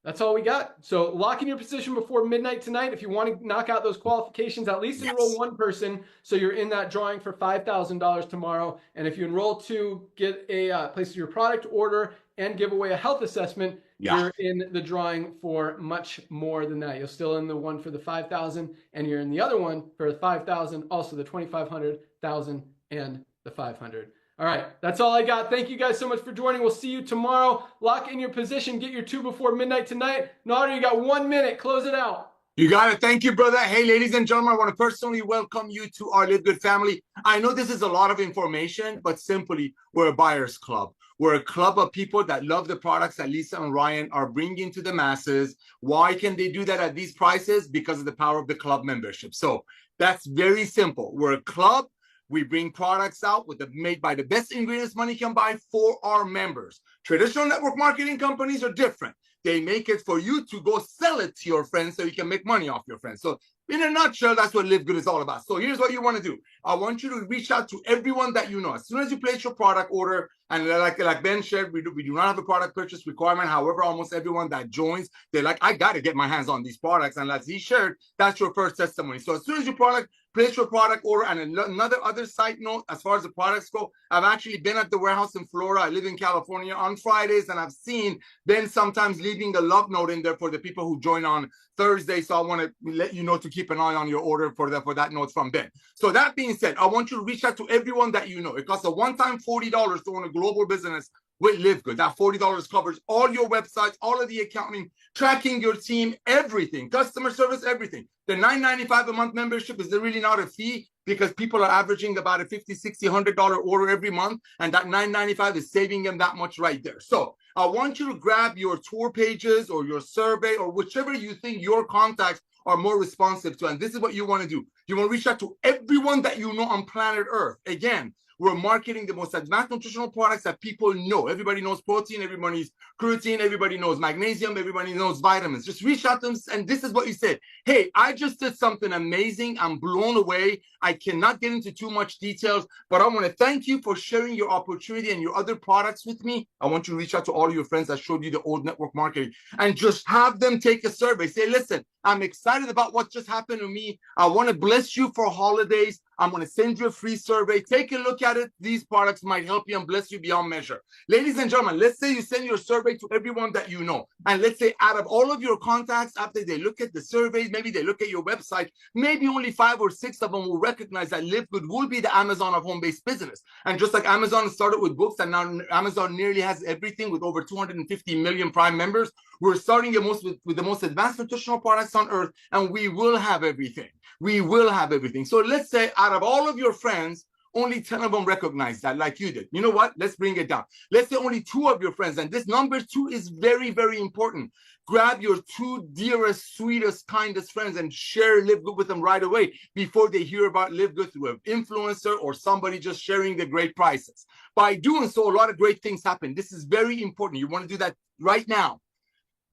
Speaker 1: That's all we got. So lock in your position before midnight tonight. If you want to knock out those qualifications, at least enroll one person so you're in that drawing for $5,000 tomorrow. And if you enroll 2, get a place your product order and give away a health assessment, you're in the drawing for much more than that. You're still in the one for the $5,000, and you're in the other one for the $5,000, also the $2,500, $1,000, and the $500. All right, that's all I got. Thank you guys so much for joining. We'll see you tomorrow. Lock in your position. Get your 2 before midnight tonight. Nodder, you got 1 minute. Close it out.
Speaker 2: You got it. Thank you, brother. Hey, ladies and gentlemen, I want to personally welcome you to our LiveGood family. I know this is a lot of information, but simply, we're a buyer's club. We're a club of people that love the products that Lisa and Ryan are bringing to the masses. Why can they do that at these prices? Because of the power of the club membership. So that's very simple. We're a club. We bring products out made by the best ingredients money can buy for our members. Traditional network marketing companies are different. They make it for you to go sell it to your friends so you can make money off your friends. So in a nutshell, that's what LiveGood is all about. So here's what you want to do. I want you to reach out to everyone that you know. As soon as you place your product order, and like Ben shared, we do not have a product purchase requirement. However, almost everyone that joins, they're like, I got to get my hands on these products. And as he shared, that's your first testimony. So as soon as you place your product order, and other side note, as far as the products go, I've actually been at the warehouse in Florida. I live in California on Fridays, and I've seen Ben sometimes leaving a love note in there for the people who join on Thursday. So I want to let you know to keep an eye on your order for that note from Ben. So that being said, I want you to reach out to everyone that you know. It costs a one-time $40 to own a global business with LiveGood. That $40 covers all your websites, all of the accounting, tracking your team, everything, customer service, everything. The $9.95 a month membership is really not a fee because people are averaging about a $50, $60, $100 order every month, and that $9.95 is saving them that much right there. So I want you to grab your tour pages or your survey or whichever you think your contacts are more responsive to, and this is what you want to do. You want to reach out to everyone that you know on planet Earth. Again, we're marketing the most advanced nutritional products that people know. Everybody knows protein, everybody knows creatine, everybody knows magnesium, everybody knows vitamins. Just reach out to them, and this is what you said. Hey, I just did something amazing. I'm blown away. I cannot get into too much details, but I want to thank you for sharing your opportunity and your other products with me. I want you to reach out to all your friends that showed you the old network marketing and just have them take a survey. Say, listen, I'm excited about what just happened to me. I want to bless you for holidays. I'm going to send you a free survey. Take a look at it. These products might help you and bless you beyond measure. Ladies and gentlemen, let's say you send your survey to everyone that you know. And let's say out of all of your contacts, after they look at the surveys, maybe they look at your website, maybe only 5 or 6 of them will recognize that LiveGood will be the Amazon of home-based business. And just like Amazon started with books, and now Amazon nearly has everything with over 250 million Prime members, we're starting with the most advanced nutritional products on earth, and we will have everything. We will have everything. So let's say out of all of your friends, only 10 of them recognize that like you did. You know what? Let's bring it down. Let's say only 2 of your friends, and this number 2 is very, very important. Grab your 2 dearest, sweetest, kindest friends and share LiveGood with them right away before they hear about LiveGood through an influencer or somebody just sharing the great prices. By doing so, a lot of great things happen. This is very important. You want to do that right now.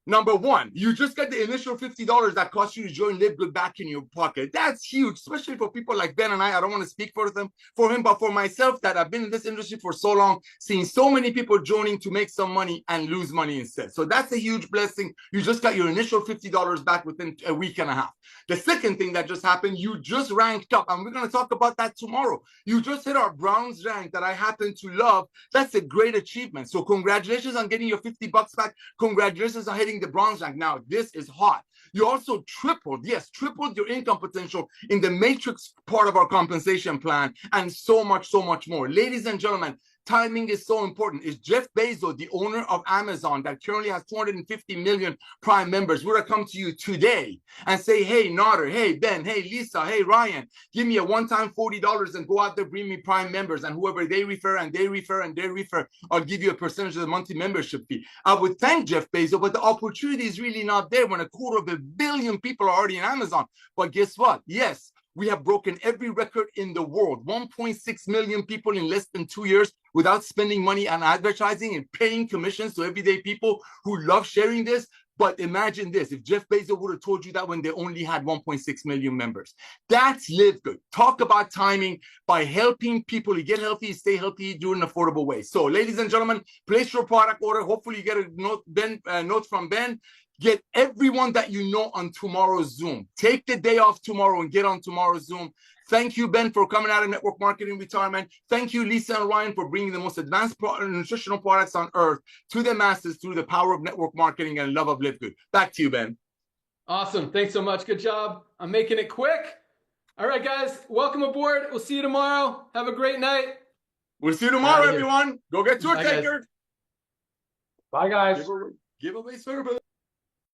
Speaker 2: Number 1, you just get the initial $50 that cost you to join LiveGood back in your pocket. That's huge, especially for people like Ben and I. I don't want to speak for him, but for myself, that I've been in this industry for so long, seeing so many people joining to make some money and lose money instead. So that's a huge blessing. You just got your initial $50 back within a week and a half. The second thing that just happened, you just ranked up, and we're going to talk about that tomorrow. You just hit our bronze rank that I happen to love. That's a great achievement. So congratulations on getting your $50 back. Congratulations on hitting the bronze rank. Now, this is hot. You also tripled your income potential in the matrix part of our compensation plan, and so much more. Ladies and gentlemen, timing is so important. Is Jeff Bezos, the owner of Amazon that currently has 250 million Prime members, would have come to you today and say, hey, Nader, hey, Ben, hey, Lisa, hey, Ryan, give me a one-time $40 and go out there, bring me Prime members, and whoever they refer, I'll give you a percentage of the monthly membership fee. I would thank Jeff Bezos, but the opportunity is really not there when 250 million people are already in Amazon. But guess what? Yes, we have broken every record in the world. 1.6 million people in less than 2 years without spending money on advertising and paying commissions to everyday people who love sharing this. But imagine this, if Jeff Bezos would have told you that when they only had 1.6 million members. That's LiveGood. Talk about timing. By helping people, you get healthy, you stay healthy, do it in an affordable way. So ladies and gentlemen, place your product order. Hopefully you get a note from Ben. Get everyone that you know on tomorrow's Zoom. Take the day off tomorrow and get on tomorrow's Zoom. Thank you, Ben, for coming out of network marketing retirement. Thank you, Lisa and Ryan, for bringing the most advanced nutritional products on earth to the masses through the power of network marketing and love of LiveGood. Back to you, Ben.
Speaker 1: Awesome. Thanks so much. Good job. I'm making it quick. All right, guys, welcome aboard. We'll see you tomorrow. Have a great night.
Speaker 2: We'll see you tomorrow, everyone. Go get tour taker.
Speaker 4: Bye, guys.
Speaker 2: Giveaway service.